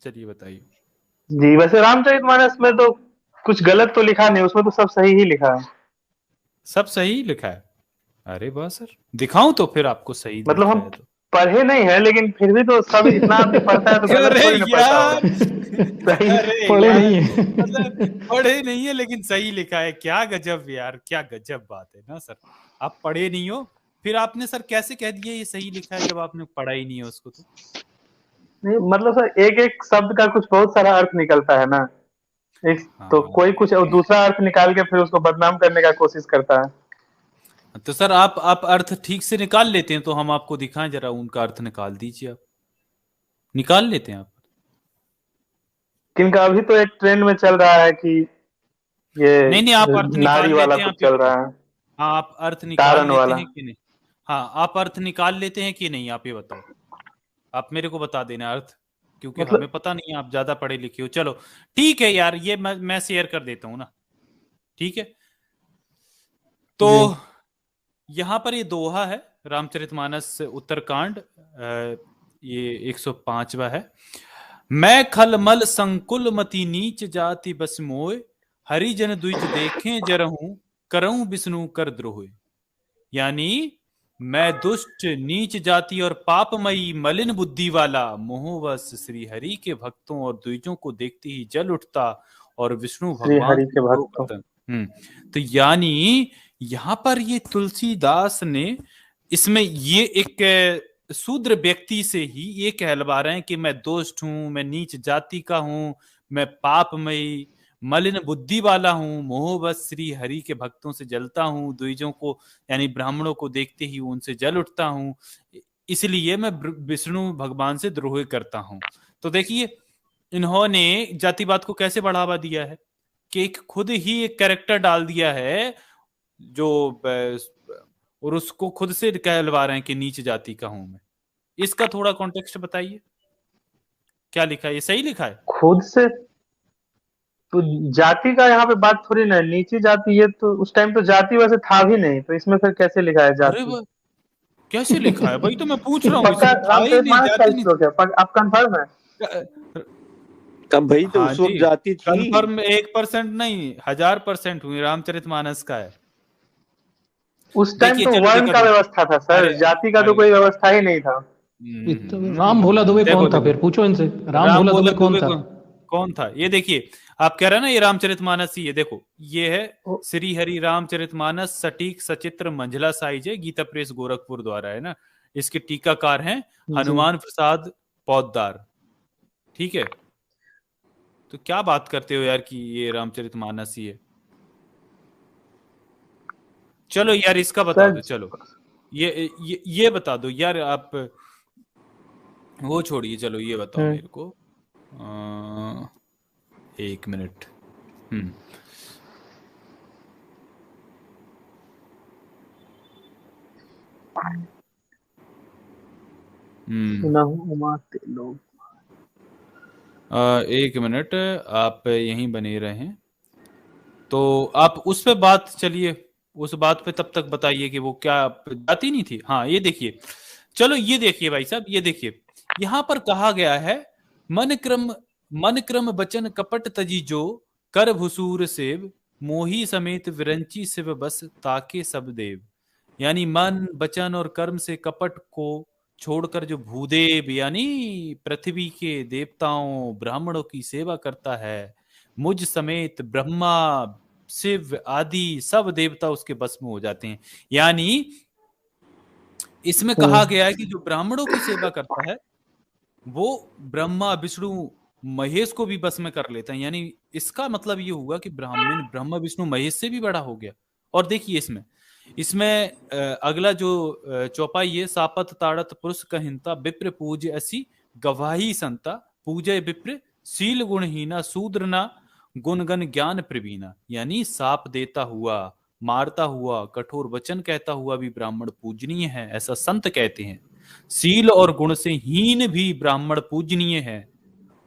चलिए बताइए। जी, वैसे रामचरितमानस में तो कुछ गलत तो लिखा नहीं, उसमें तो सब सही ही लिखा है। सब सही लिखा है? अरे वाह सर, दिखाऊं तो फिर आपको सही मतलब लिखा हम है तो। पढ़े नहीं है, लेकिन फिर भी तो सब इतना आदमी पढ़ता है तो गलत अरे थोड़ी ना पढ़ता होगा। यार, सही। अरे पढ़े यार, नहीं है। मतलब पढ़े नहीं है लेकिन सही लिखा है, क्या गजब यार, क्या गजब बात है ना सर। आप पढ़े नहीं हो, फिर आपने सर कैसे कह दिया ये सही लिखा है जब आपने पढ़ा ही नहीं है उसको तो। नहीं मतलब सर, एक एक शब्द का कुछ बहुत सारा अर्थ निकलता है ना। एक तो हाँ, कोई कुछ दूसरा अर्थ निकाल के फिर उसको बदनाम करने का कोशिश करता है। तो सर आप अर्थ ठीक से निकाल लेते हैं तो हम आपको दिखाएं, जरा उनका अर्थ निकाल दीजिए आप। निकाल लेते हैं आप? किनका अभी तो एक ट्रेंड में चल रहा है कि ये नहीं नहीं, आप अर्थ नारी निकाल वाला लेते हैं कुछ आप ये चल बताओ। रहा है। हाँ, आप अर्थ निकाल कारण लेते वाला। हैं कि नहीं? हाँ, आप अर्थ निकाल लेते हैं कि नहीं, आप ये बताओ। आप मेरे को बता देना अर्थ, क्योंकि हमें मतलब। पता नहीं है, आप ज्यादा पढ़े लिखे हो। चलो ठीक है यार, ये मैं शेयर कर देता हूँ ना। ठीक है, तो जी। यहाँ पर ये दोहा है, रामचरितमानस उत्तरकांड, ये 105वां है। मैं खलमल संकुल मति नीच जाति बस मोय, हरिजन द्विज देखें जरहूं, करऊं विष्णु कर द्रोह। यानी मैं दुष्ट नीच जाति और पापमयी मलिन बुद्धि वाला, मोहवश श्री हरि के भक्तों और द्विजों को देखते ही जल उठता और विष्णु श्री भगवान हरि से के द्रोह भक्तों। करता। तो यानी यहाँ पर ये तुलसीदास ने, इसमें ये एक शूद्र व्यक्ति से ही ये कहलवा रहे हैं कि मैं दुष्ट हूं, मैं नीच जाति का हूं, मैं पापमयी मलिन बुद्धि वाला हूं, मोहवश श्री हरि के भक्तों से जलता हूं, द्विजों को यानी ब्राह्मणों को देखते ही उनसे जल उठता हूं, इसलिए मैं विष्णु भगवान से द्रोह करता हूं। तो देखिए, इन्होंने जातिवाद को कैसे बढ़ावा दिया है कि एक खुद ही एक कैरेक्टर डाल दिया है जो और उसको खुद से कहलवा रहे हैं कि नीच जाति का हूं मैं। इसका थोड़ा कॉन्टेक्स्ट बताइए, क्या लिखा है, ये सही लिखा है? खुद से। तो जाति का यहाँ पे बात थोड़ी ना है, नीची जाति, ये तो उस टाइम तो जाति वैसे था भी नहीं, तो इसमें फिर कैसे लिखा है अरे जाति। वह कैसे लिखा है, वही तो मैं पूछ रहा हूँ, पक्का इसमें था ही नहीं, रामचरितमानस का जाति नहीं श्लोक है, आप कंफर्म है। थी। कब भाई, तो हाँ उस जी, वक्त जाति थी। कंफर्म 1% नहीं, 1000% हुई, रामचरितमानस का है। उस टाइम देखिए तो चलो वर्ण देखो का देखो, व्यवस्था था सर, अरे जाति का तो अरे कोई व्यवस्था ही नहीं था। राम भोला दुबे देखो कौन था, देखो, फिर पूछो इनसे, राम राम भोला भोला दुबे कौन दुबे था? कौन था, ये देखिए। आप कह रहे हैं ना ये रामचरितमानस ही है, देखो ये है ओ, श्री हरि रामचरितमानस सटीक सचित्र मंझला साइज है, गीता प्रेस गोरखपुर द्वारा है ना। इसके टीकाकार हैं जी। हनुमान प्रसाद पौद्दार। ठीक है, तो क्या बात करते हो यार कि ये रामचरितमानस ही है। चलो यार इसका बता सर। दो, चलो ये बता दो यार आप, वो छोड़िए, चलो ये बताओ हम्म। मेरे को। एक मिनट। हम्म हम्म सुना हूँ उमा ते लोग। एक मिनट, आप यहीं बने रहें, तो आप उस पे बात, चलिए उस बात पे तब तक बताइए कि वो क्या जाती नहीं थी। हाँ ये देखिए, चलो ये देखिए भाई साहब, ये देखिए यहाँ पर कहा गया है, मन क्रम मन क्रम बचन कपट तजी जो, कर भुसूर सेव, मोही समेत विरंची शिव बस ताके सब देव। यानी मन वचन और कर्म से कपट को छोड़कर जो भूदेव यानी पृथ्वी के देवताओं ब्राह्मणों की सेवा करता है, मुझ समेत ब्रह्मा शिव आदि सब देवता उसके बस में हो जाते हैं। यानी इसमें कहा गया है कि जो ब्राह्मणों की सेवा करता है वो ब्रह्मा विष्णु महेश को भी बस में कर लेता है। यानी इसका मतलब ये हुआ कि ब्राह्मण ब्रह्मा विष्णु महेश से भी बड़ा हो गया। और देखिए इसमें इसमें अगला जो चौपाई है, सापत ताड़त पुरुष कहिंता विप्र पूज ऐसी गवाही संता, पूजय विप्र शील गुणहीना शूद्र ना, गुणगन ज्ञान प्रवीणा। यानी साप देता हुआ, मारता हुआ, कठोर वचन कहता हुआ भी ब्राह्मण पूजनीय है, ऐसा संत कहते हैं। शील और गुण से हीन भी ब्राह्मण पूजनीय है,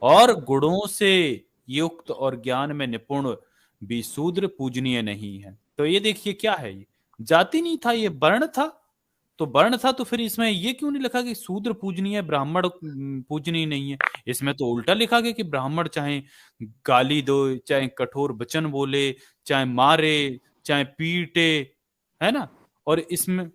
और गुणों से युक्त और ज्ञान में निपुण भी शूद्र पूजनीय नहीं है। तो ये देखिए क्या है, ये जाति नहीं था, ये वर्ण था। तो वर्ण था, तो फिर इसमें ये क्यों नहीं लिखा कि शूद्र पूजनीय है, ब्राह्मण पूजनीय नहीं है? इसमें तो उल्टा लिखा गया कि ब्राह्मण चाहे गाली दो, चाहे कठोर वचन बोले, चाहे मारे, चाहे पीटे, है ना। और इसमें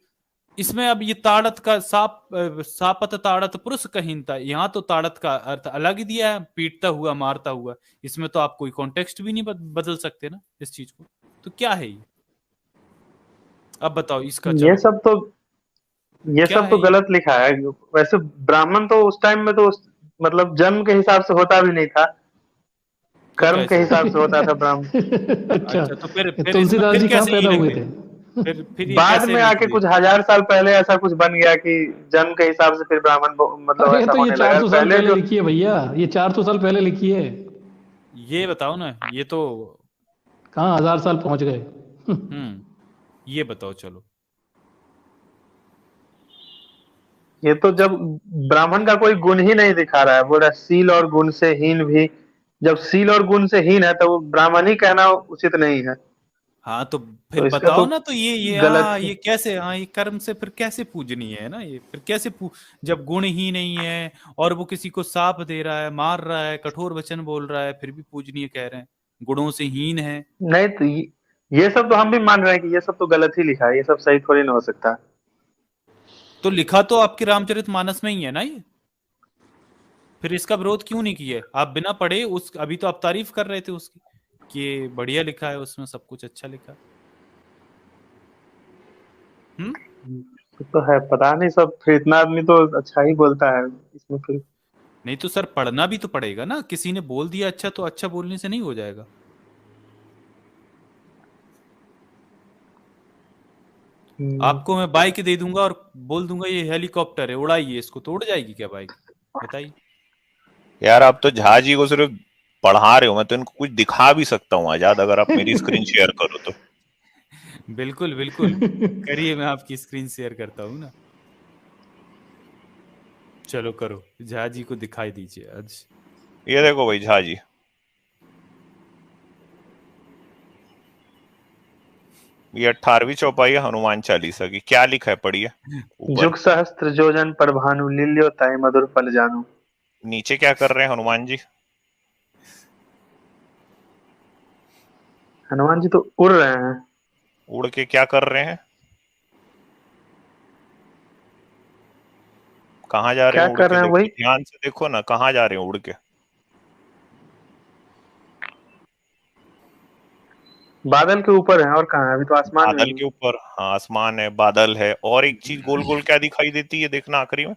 इसमें अब ये ताड़त का सापत ताड़त पुरुष कहीनता, यहाँ तो ताड़त का अर्थ अलग ही दिया है, पीटता हुआ, मारता हुआ। इसमें तो आप कोई कॉन्टेक्स्ट भी नहीं बदल सकते ना इस चीज को। तो क्या है ये, अब बताओ इसका। ये चलो, ये क्या सब है तो ये? गलत लिखा है। वैसे ब्राह्मण तो उस टाइम में तो मतलब जन्म के हिसाब से होता भी नहीं था, तो कर्म के कैसे होता? हिसाब से होता था ब्राह्मण। अच्छा, अच्छा, तो फिर इसमें तुलसीदास फिर जी कहाँ कैसे ये पैदा लिख हुए दिया? थे? फिर ये बाद कैसे में लिख आके दिया? कुछ 1000 साल पहले ऐसा कुछ बन गया कि जन्म के हिसाब से फिर ब्राह्मण मतलब अरे ऐसा तो ये होने लगा। 400 साल पहले पहले जो लिखी है भैया, ये 400 साल पहले लिखी है। ये बताओ ना, ये तो। कहाँ 1000 साल पहुंच गए? ये बताओ चलो। ये तो जब ब्राह्मण का कोई गुण ही नहीं दिखा रहा है, बोल रहा है सील और गुण से हीन भी। जब सील और गुण से हीन है तो वो ब्राह्मण ही कहना उचित नहीं है। हाँ, तो फिर तो इसका बताओ तो ना, तो ये गलत हाँ, ही। ये कैसे, हाँ, ये कर्म से फिर कैसे पूजनीय है ना? ये फिर कैसे जब गुण ही नहीं है, और वो किसी को साप दे रहा है, मार रहा है, कठोर वचन बोल रहा है, फिर भी पूजनीय कह रहे हैं, गुणों से हीन है। नहीं तो ये सब तो हम भी मान रहे हैं कि ये सब तो गलत ही लिखा है, ये सब सही थोड़ी ना हो सकता। तो लिखा तो आपके रामचरितमानस में ही है ना ये, फिर इसका विरोध क्यों नहीं किया? आप बिना पढ़े उस, अभी तो आप तारीफ कर रहे थे उसकी कि ये बढ़िया लिखा है, उसमें सब कुछ अच्छा लिखा है। तो है, पता नहीं सब, फिर इतना आदमी तो अच्छा ही बोलता है इसमें फिर। नहीं तो सर, पढ़ना भी तो पड़ेगा ना, किसी ने बोल दिया अच्छा, तो अच्छा बोलने से नहीं हो जाएगा। हम्म, आपको मैं बाइक दे दूंगा और बोल दूंगा ये हेलीकॉप्टर है, उड़ाइए इसको, तो उड़ जाएगी क्या बाइक? बताइए। यार आप तो झा जी को सिर्फ पढ़ा रहे हो, मैं तो इनको कुछ दिखा भी सकता हूँ आजाद, अगर आप मेरी स्क्रीन शेयर करो तो। बिल्कुल बिल्कुल, करिए, मैं आपकी स्क्रीन शेयर करता हूँ ना। चलो करो, झा जी को दिखाई दीजिए आज। ये देखो भाई झा जी, ये 18वीं चौपाई है हनुमान चालीसा की। क्या लिखा है पढ़िए ऊपर। जुग सहस्त्र योजन पर भानु, लील्यो ताहि मधुर फल जानू। नीचे क्या कर रहे हैं हनुमान जी? हनुमान जी तो उड़ रहे हैं। उड़ के क्या कर रहे हैं? कहाँ जा रहे क्या हैं उड़ कर के? रहे हैं देखो वही, ध्यान से, देखो ना कहाँ जा रहे हैं उड़ के। बादल के ऊपर है और कहाँ है, अभी तो आसमान में बादल ही है। के ऊपर, हाँ आसमान है, बादल है, और एक चीज गोल गोल क्या दिखाई देती है, देखना आखिरी में।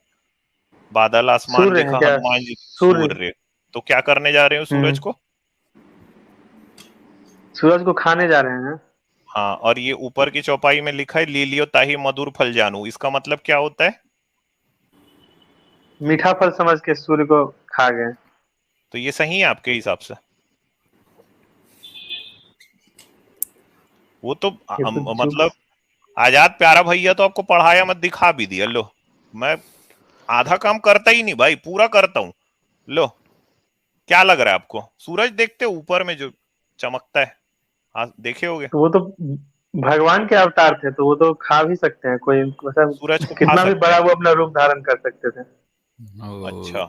बादल, आसमान सूर्य है देखा, क्या, हनुमान जी, सूर्य। सूर्य। तो क्या करने जा रहे हो सूरज हम्म, को? सूरज को खाने जा रहे हैं। हाँ, और ये ऊपर की चौपाई में लिखा है लीलियो ताहि मधुर फल जानू, इसका मतलब क्या होता है? मीठा फल समझ के सूर्य को खा गए। तो ये सही है आपके हिसाब से? वो तो ये तो जुग। मतलब आजाद प्यारा भैया तो आपको पढ़ाया मत दिखा भी दिया लो। मैं आधा काम करता ही नहीं भाई, पूरा करता हूँ। लो, क्या लग रहा है आपको? सूरज देखते हो ऊपर में जो चमकता है, हाँ देखे होगे। तो वो तो भगवान के अवतार थे, तो वो तो खा भी सकते हैं, कोई मतलब सूरज को खा कितना भी सकते बड़ा हैं? वो अपना रूप धारण कर सकते थे। अच्छा,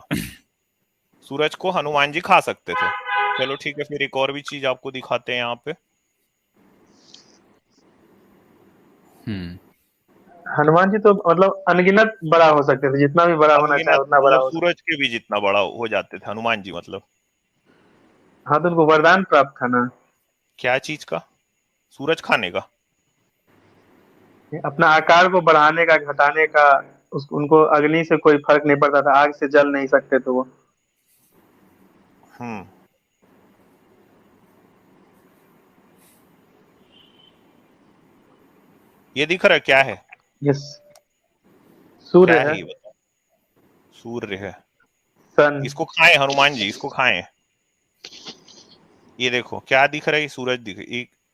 सूरज को हनुमान जी खा सकते थे। चलो ठीक है, फिर एक और भी चीज आपको दिखाते हैं यहाँ पे। हम्म हनुमान जी तो मतलब अनगिनत बड़ा हो सकते थे, जितना भी बड़ा होना चाहे अनगिनत उतना बड़ा मतलब हो सकता। सूरज के भी जितना बड़ा हो जाते थे हनुमान जी मतलब। हाँ, तो उनको वरदान प्राप्त था ना, क्या चीज का? सूरज खाने का? अपना आकार को बढ़ाने का, घटाने का। उनको अग्नि से कोई फर्क नहीं पड़ता था, आग से जल नहीं सकते थे वो। हम्म। ये दिख रहा है क्या है? यस, सूर्य क्या है। है ये बताओ? सूर्य है। सन। इसको खाएं हनुमान जी, इसको खाएं। ये देखो क्या दिख रहा है, ये सूरज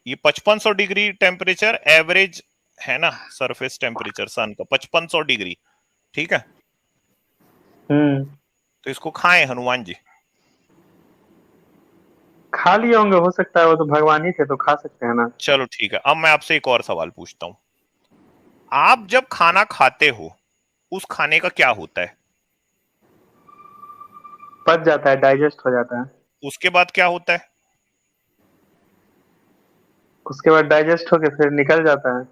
ये 5500 डिग्री टेम्परेचर एवरेज है ना, सरफेस टेम्परेचर सन का 5500 डिग्री। ठीक है, हम्म, तो इसको खाएं हनुमान जी। खा लिए होंगे, हो सकता है, वो तो भगवान ही थे तो खा सकते हैं ना। चलो ठीक है, अब मैं आपसे एक और सवाल पूछता हूँ। आप जब खाना खाते हो उस खाने का क्या होता है? पच जाता है, डाइजेस्ट हो जाता है। उसके बाद क्या होता है? उसके बाद डाइजेस्ट होके फिर निकल जाता है।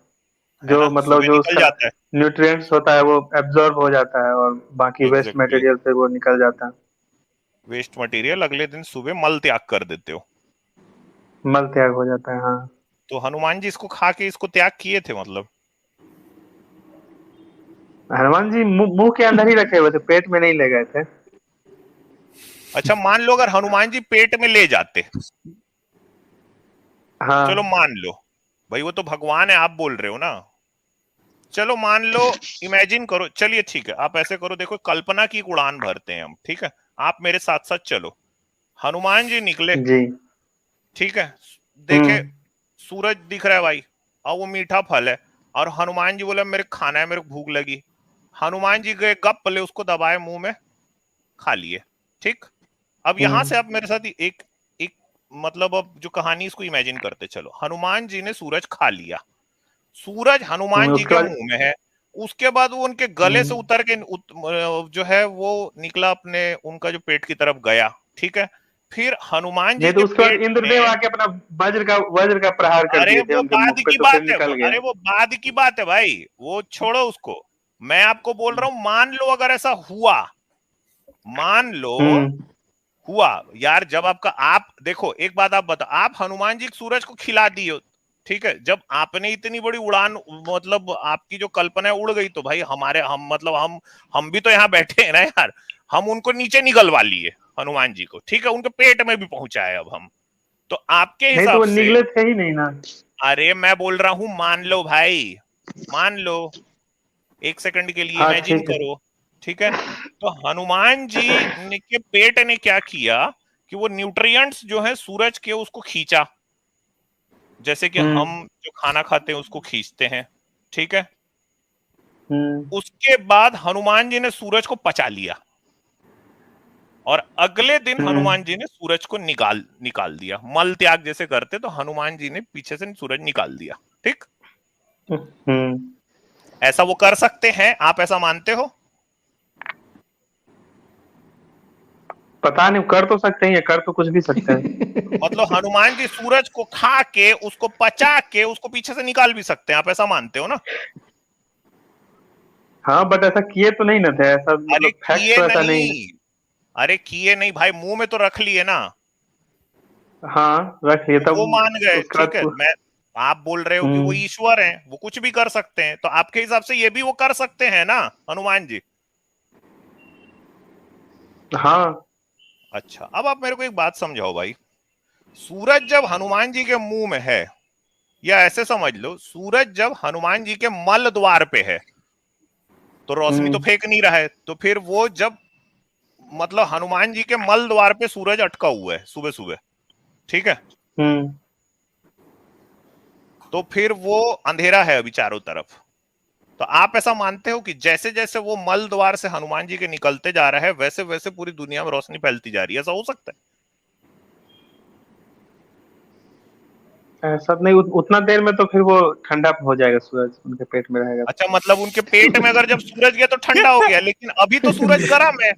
है जो ना, मतलब सुबह जो निकल उसका जाता है। न्यूट्रिएंट्स होता है वो एब्जॉर्ब हो जाता है और बाकी वेस्ट एग्जैक्टली, मटेरियल फिर वो निकल जाता है। वेस्ट मटेरियल अगले दिन सुबह मल त्याग कर देते हो। मल त्याग हो जाता है, हाँ। तो हनुमान जी इसको खा के इसको त्याग किए थे मतलब? हनुमान जी मुंह के अंदर ही रखे हुए थे, पेट में नहीं ले गए थे। अच्छा, मान लो अगर हनुमान जी पेट में ले जाते, चलो हाँ। मान लो, भाई वो तो भगवान है, आप बोल रहे हो ना, चलो मान लो, इमेजिन करो, चलिए ठीक है, आप ऐसे करो, देखो कल्पना की एक उड़ान भरते हैं हम, ठीक है, आप मेरे साथ साथ चलो। हनुमान जी निकले, जी। ठीक है, देखे हम्म। सूरज दिख रहा है भाई, और वो मीठा फल है, और हनुमान जी बोले मेरे को खाना है, मेरे को भूख लगी। हनुमान जी गए, गप ले उसको दबाए मुंह में, खा लिए। ठीक, अब यहां से हम्म। आप मेरे साथ एक एक मतलब अब जो कहानी इसको इमेजिन करते चलो, हनुमान जी ने सूरज खा लिया, सूरज हनुमान जी उसके के बाद। मुंह में है, उसके बाद वो उनके गले से हम्म। उतर के जो है वो निकला अपने उनका जो पेट की तरफ गया, ठीक है, फिर हनुमान जी नहीं तो के उसके बाद पेट इंद्रदेव में, आके अपना वज्र का प्रहार कर अरे दिए थे वो उनके बाद मुख पे, की तो फिर बात है, निकल गया। अरे वो बाद की बात है भाई, वो छोड़ो उसको। मैं आपको बोल रहा हूं, मान लो अगर ऐसा हुआ, मान लो हम्म। हुआ, यार जब आपका, आप देखो एक बात आप बताओ, आप हनुमान जी सूरज को खिला दिए, ठीक है, जब आपने इतनी बड़ी उड़ान, मतलब आपकी जो कल्पना है उड़ गई, तो भाई हमारे, हम मतलब हम भी तो यहाँ बैठे हैं ना यार, हम उनको नीचे निकलवा लिए हनुमान जी को, ठीक है, उनके पेट में भी पहुंचाए अब हम, तो आपके नहीं तो हिसाब वो से, निगले थे ही नहीं ना। अरे मैं बोल रहा हूं मान लो भाई, मान लो, एक सेकंड के लिए हाँ इमेजिन ठीक है। करो, ठीक है, तो हनुमान जी ने के पेट ने क्या किया कि वो न्यूट्रिएंट्स जो है सूरज के उसको खींचा, जैसे कि हम्म। हम जो खाना खाते हैं उसको खींचते हैं, ठीक है, हम्म। उसके बाद हनुमान जी ने सूरज को पचा लिया, और अगले दिन हम्म। हनुमान जी ने सूरज को निकाल निकाल दिया, मल त्याग जैसे करते, तो हनुमान जी ने पीछे से सूरज निकाल दिया। ठीक, हम्म। ऐसा वो कर सकते हैं, आप ऐसा मानते हो? पता नहीं, कर तो सकते हैं, कर तो कुछ भी सकते हैं। मतलब हनुमान जी सूरज को खा के उसको पचा के उसको पीछे से निकाल भी सकते हैं, आप ऐसा मानते हो ना? हाँ बट ऐसा किए तो नहीं ना थे, ऐसा अरे मतलब फैक्ट किए तो ऐसा नहीं है। नहीं, अरे किए नहीं भाई, मुंह में तो रख लिए ना, हाँ रख लिए वो तब। मान गए, उसके ठीक बाद है, मैं, आप बोल रहे हो कि वो हम्म। ईश्वर हैं, वो कुछ भी कर सकते हैं, तो आपके हिसाब से ये भी वो कर सकते हैं ना, हनुमान जी? हाँ। अच्छा, अब आप मेरे को एक बात समझाओ भाई, सूरज जब हनुमान जी के मुंह में है, या ऐसे समझ लो, सूरज जब हनुमान जी के मल द्वार पे है, तो रोशनी तो हम्म। फेंक नहीं रहा है, तो फिर वो जब, मतलब हनुमान जी के मल द्वार पे सूरज अटका हुआ है सुबह सुबह, ठीक है, हम्म। तो फिर वो अंधेरा है अभी चारों तरफ, तो आप ऐसा मानते हो कि जैसे जैसे वो मल द्वार से हनुमान जी के निकलते जा रहा है, वैसे वैसे पूरी दुनिया में रोशनी फैलती जा रही है, ऐसा हो सकता है? ऐसा नहीं, उतना देर में तो फिर वो ठंडा हो जाएगा, सूरज उनके पेट में रहेगा। अच्छा, मतलब उनके पेट में अगर जब सूरज गया तो ठंडा हो गया, लेकिन अभी तो सूरज गर्म है,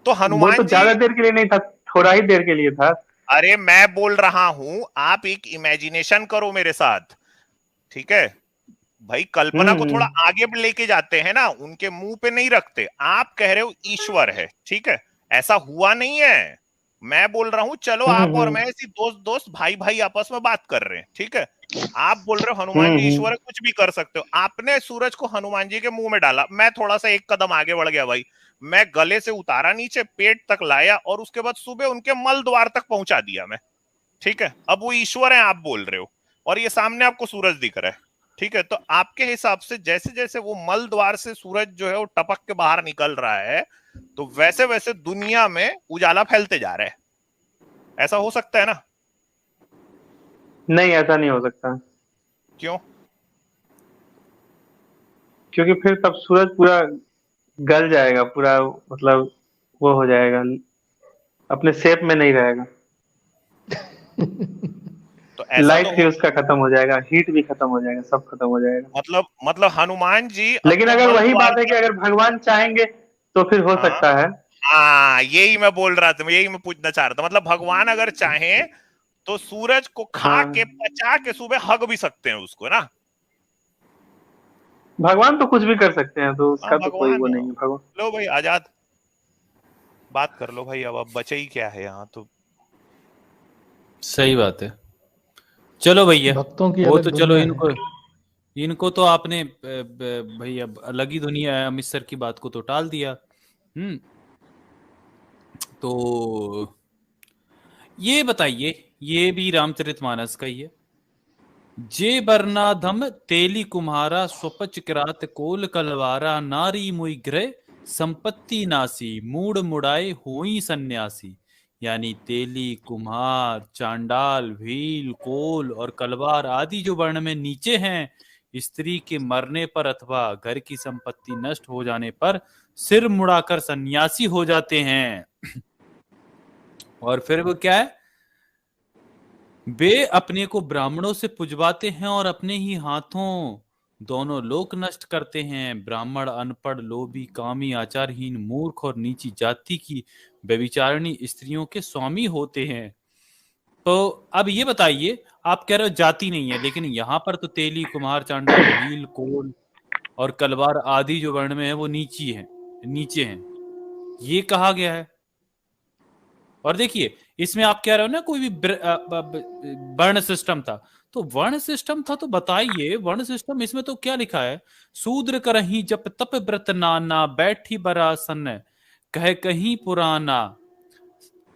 तो वो तो हनुमान जी, ज्यादा देर के लिए नहीं था, थोड़ा ही देर के लिए था। अरे मैं बोल रहा हूं, आप एक इमेजिनेशन करो मेरे साथ, ठीक है, भाई कल्पना को थोड़ा हम्म। आगे भी लेके जाते हैं ना, उनके मुंह पे नहीं रखते, आप कह रहे हो ईश्वर है, ठीक है, ऐसा हुआ नहीं है, मैं बोल रहा हूं चलो हम्म। आप और मैं ऐसी दोस्त दोस्त भाई भाई आपस में बात कर रहे हैं, ठीक है, आप बोल रहे हो हनुमान जी ईश्वर है, कुछ भी कर सकते हो, आपने सूरज को हनुमान जी के मुंह में डाला, मैं थोड़ा सा एक कदम आगे बढ़ गया भाई, मैं गले से उतारा नीचे, पेट तक लाया, और उसके बाद सुबह उनके मल द्वार तक पहुंचा दिया मैं, ठीक है, अब वो ईश्वर है आप बोल रहे हो, और ये सामने आपको सूरज दिख रहा है, ठीक है, तो आपके हिसाब से जैसे जैसे वो मल द्वार से सूरज जो है वो टपक के बाहर निकल रहा है, तो वैसे वैसे दुनिया में उजाला फैलते जा रहा है, ऐसा हो सकता है ना? नहीं ऐसा नहीं हो सकता, क्यों? क्योंकि फिर तब सूरज पूरा गल जाएगा पूरा, मतलब वो हो जाएगा, अपने शेप में नहीं रहेगा। तो ऐसा लाइट तो भी उसका खत्म हो जाएगा, हीट भी खत्म हो जाएगा, सब खत्म हो जाएगा। मतलब हनुमान जी लेकिन अपने अगर मल वही द्वार बात है कि पर। अगर भगवान चाहेंगे तो फिर हो हाँ सकता है। हाँ, यही मैं बोल रहा था, यही मैं पूछना चाह रहा था। मतलब भगवान अगर चाहे तो सूरज को खा हाँ, के पचा के सुबह हग भी सकते हैं उसको ना। भगवान तो कुछ भी कर सकते हैं, तो हाँ उसका तो कोई भगवान। वो नहीं है भगवान। लो भाई आजाद, बात कर लो भाई, अब बचे ही क्या है यहाँ तो। सही बात है। चलो भैया, भक्तों की वो अलग तो चलो, दुनिया है। इनको इनको तो आपने भाई अब अलग ही दुनिया है, अमित सर की बात को तो टाल दिया। हम्म। तो ये बताइए, ये भी रामचरितमानस का ही है। जे बरनाधम तेली कुम्हारा स्वपच किरात कोल कलवारा नारी मुई ग्रह संपत्ति नासी मूड मुड़ाए होई सन्यासी। यानी तेली, कुम्हार, चांडाल, भील, कोल और कलवार आदि जो वर्ण में नीचे हैं, स्त्री के मरने पर अथवा घर की संपत्ति नष्ट हो जाने पर सिर मुड़ाकर सन्यासी हो जाते हैं। और फिर वो क्या है, वे अपने को ब्राह्मणों से पुजवाते हैं और अपने ही हाथों दोनों लोक नष्ट करते हैं। ब्राह्मण अनपढ़, लोभी, कामी, आचारहीन, मूर्ख और नीची जाति की व्यभिचारिणी स्त्रियों के स्वामी होते हैं। तो अब ये बताइए, आप कह रहे हो जाति नहीं है, लेकिन यहां पर तो तेली, कुम्हार, चांडाल, भील, कोल और कलवार आदि जो वर्ण में है वो नीची है, नीचे हैं, ये कहा गया है। और देखिए, इसमें आप कह रहे हो ना कोई भी वर्ण सिस्टम था, तो वर्ण सिस्टम था तो बताइए वर्ण सिस्टम इसमें तो क्या लिखा है। शूद्र करही जप तप व्रत नाना बैठी बरासन कह कहीं पुराना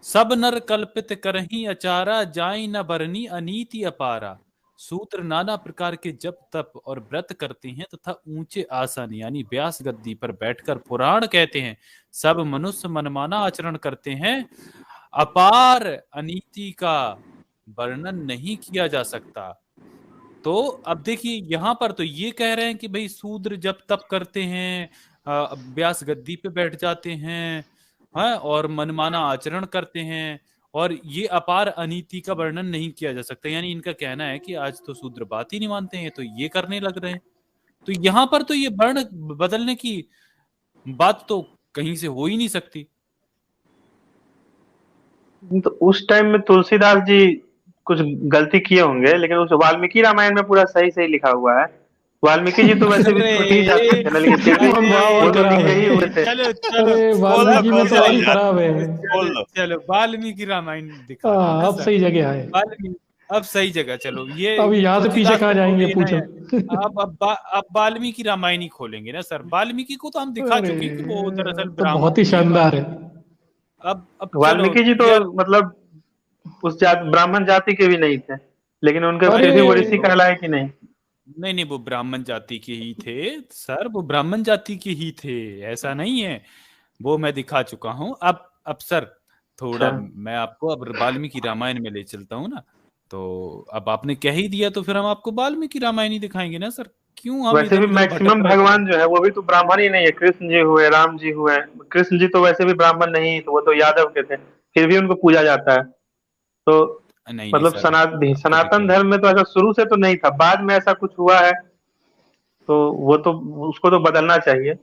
सब नर कल्पित करही अचारा जाई न बरनी अनीति अपारा। सूत्र नाना प्रकार के जप तप और व्रत करते हैं तथा ऊंचे आसन यानी व्यास गद्दी पर बैठकर पुराण कहते हैं। सब मनुष्य मनमाना आचरण करते हैं, अपार अनीति का वर्णन नहीं किया जा सकता। तो अब देखिए, यहां पर तो ये कह रहे हैं कि भाई शूद्र जब तप करते हैं, व्यास गद्दी पे बैठ जाते हैं, हाँ, और मनमाना आचरण करते हैं, और ये अपार अनीति का वर्णन नहीं किया जा सकता। यानी इनका कहना है कि आज तो शूद्र बात ही नहीं मानते हैं, तो ये करने लग रहे हैं। तो यहां पर तो ये वर्ण बदलने की बात तो कहीं से हो ही नहीं सकती। तो उस टाइम में तुलसीदास जी कुछ गलती किए होंगे, लेकिन उस वाल्मीकि रामायण में पूरा सही सही लिखा हुआ है। वाल्मीकि जी तो वैसे भी अरे छूट ही जाते थे ना, लेकिन फिर भी अब भाव वो और लोग खराब यही है। हुए थे। चलो चलो, अरे खोल दो वाल्मीकि में खोल तो दो और ही आजाद, खराब है। खोल चलो दो। चलो, वाल्मीकि रामायण दिखा दो ना अब सर। सही जगह आए। वाल्मीकि अब सही जगह, चलो अब ये यहाँ से पीछे तुलसीदास कहाँ को जाएंगे, छोड़िए ना पूछो। यार। अब वाल्मीकि रामायण ही खोलेंगे ना सर। वाल्मीकि को तो हम दिखा अरे चुके हैं कि वो दरअसल तो ब्राह्मण बहुत ही थे। शानदार है। अब चलो वाल्मीकि जी तो यार। मतलब उस ब्राह्मण जाति के भी नहीं थे, लेकिन उनके अरे फिर भी वो अरे ऋषि कहलाए कि नहीं। नहीं नहीं, वो ब्राह्मण जाति के ही थे सर, वो ब्राह्मण जाति के ही थे, ऐसा नहीं है। वो मैं दिखा चुका हूं। अब सर, अच्छा, थोड़ा मैं आपको अब वाल्मीकि रामायण में ले चलता हूँ ना। तो अब आपने कह ही दिया तो फिर हम आपको वाल्मीकि रामायण ही दिखाएंगे ना सर। क्यों हम वैसे इधर भी उधर भटक मैक्सिमम रहे थे। भगवान जो है वो भी तो ब्राह्मण ही नहीं है। कृष्ण जी हुए, राम जी हुए। कृष्ण जी तो वैसे भी ब्राह्मण नहीं, तो वो तो यादव के थे, फिर भी उनको पूजा जाता है। तो नहीं नहीं मतलब सर, अब तो सनातन देखिए, धर्म में तो ऐसा शुरू से तो नहीं था, बाद में ऐसा कुछ हुआ है, तो वो तो उसको तो बदलना चाहिए।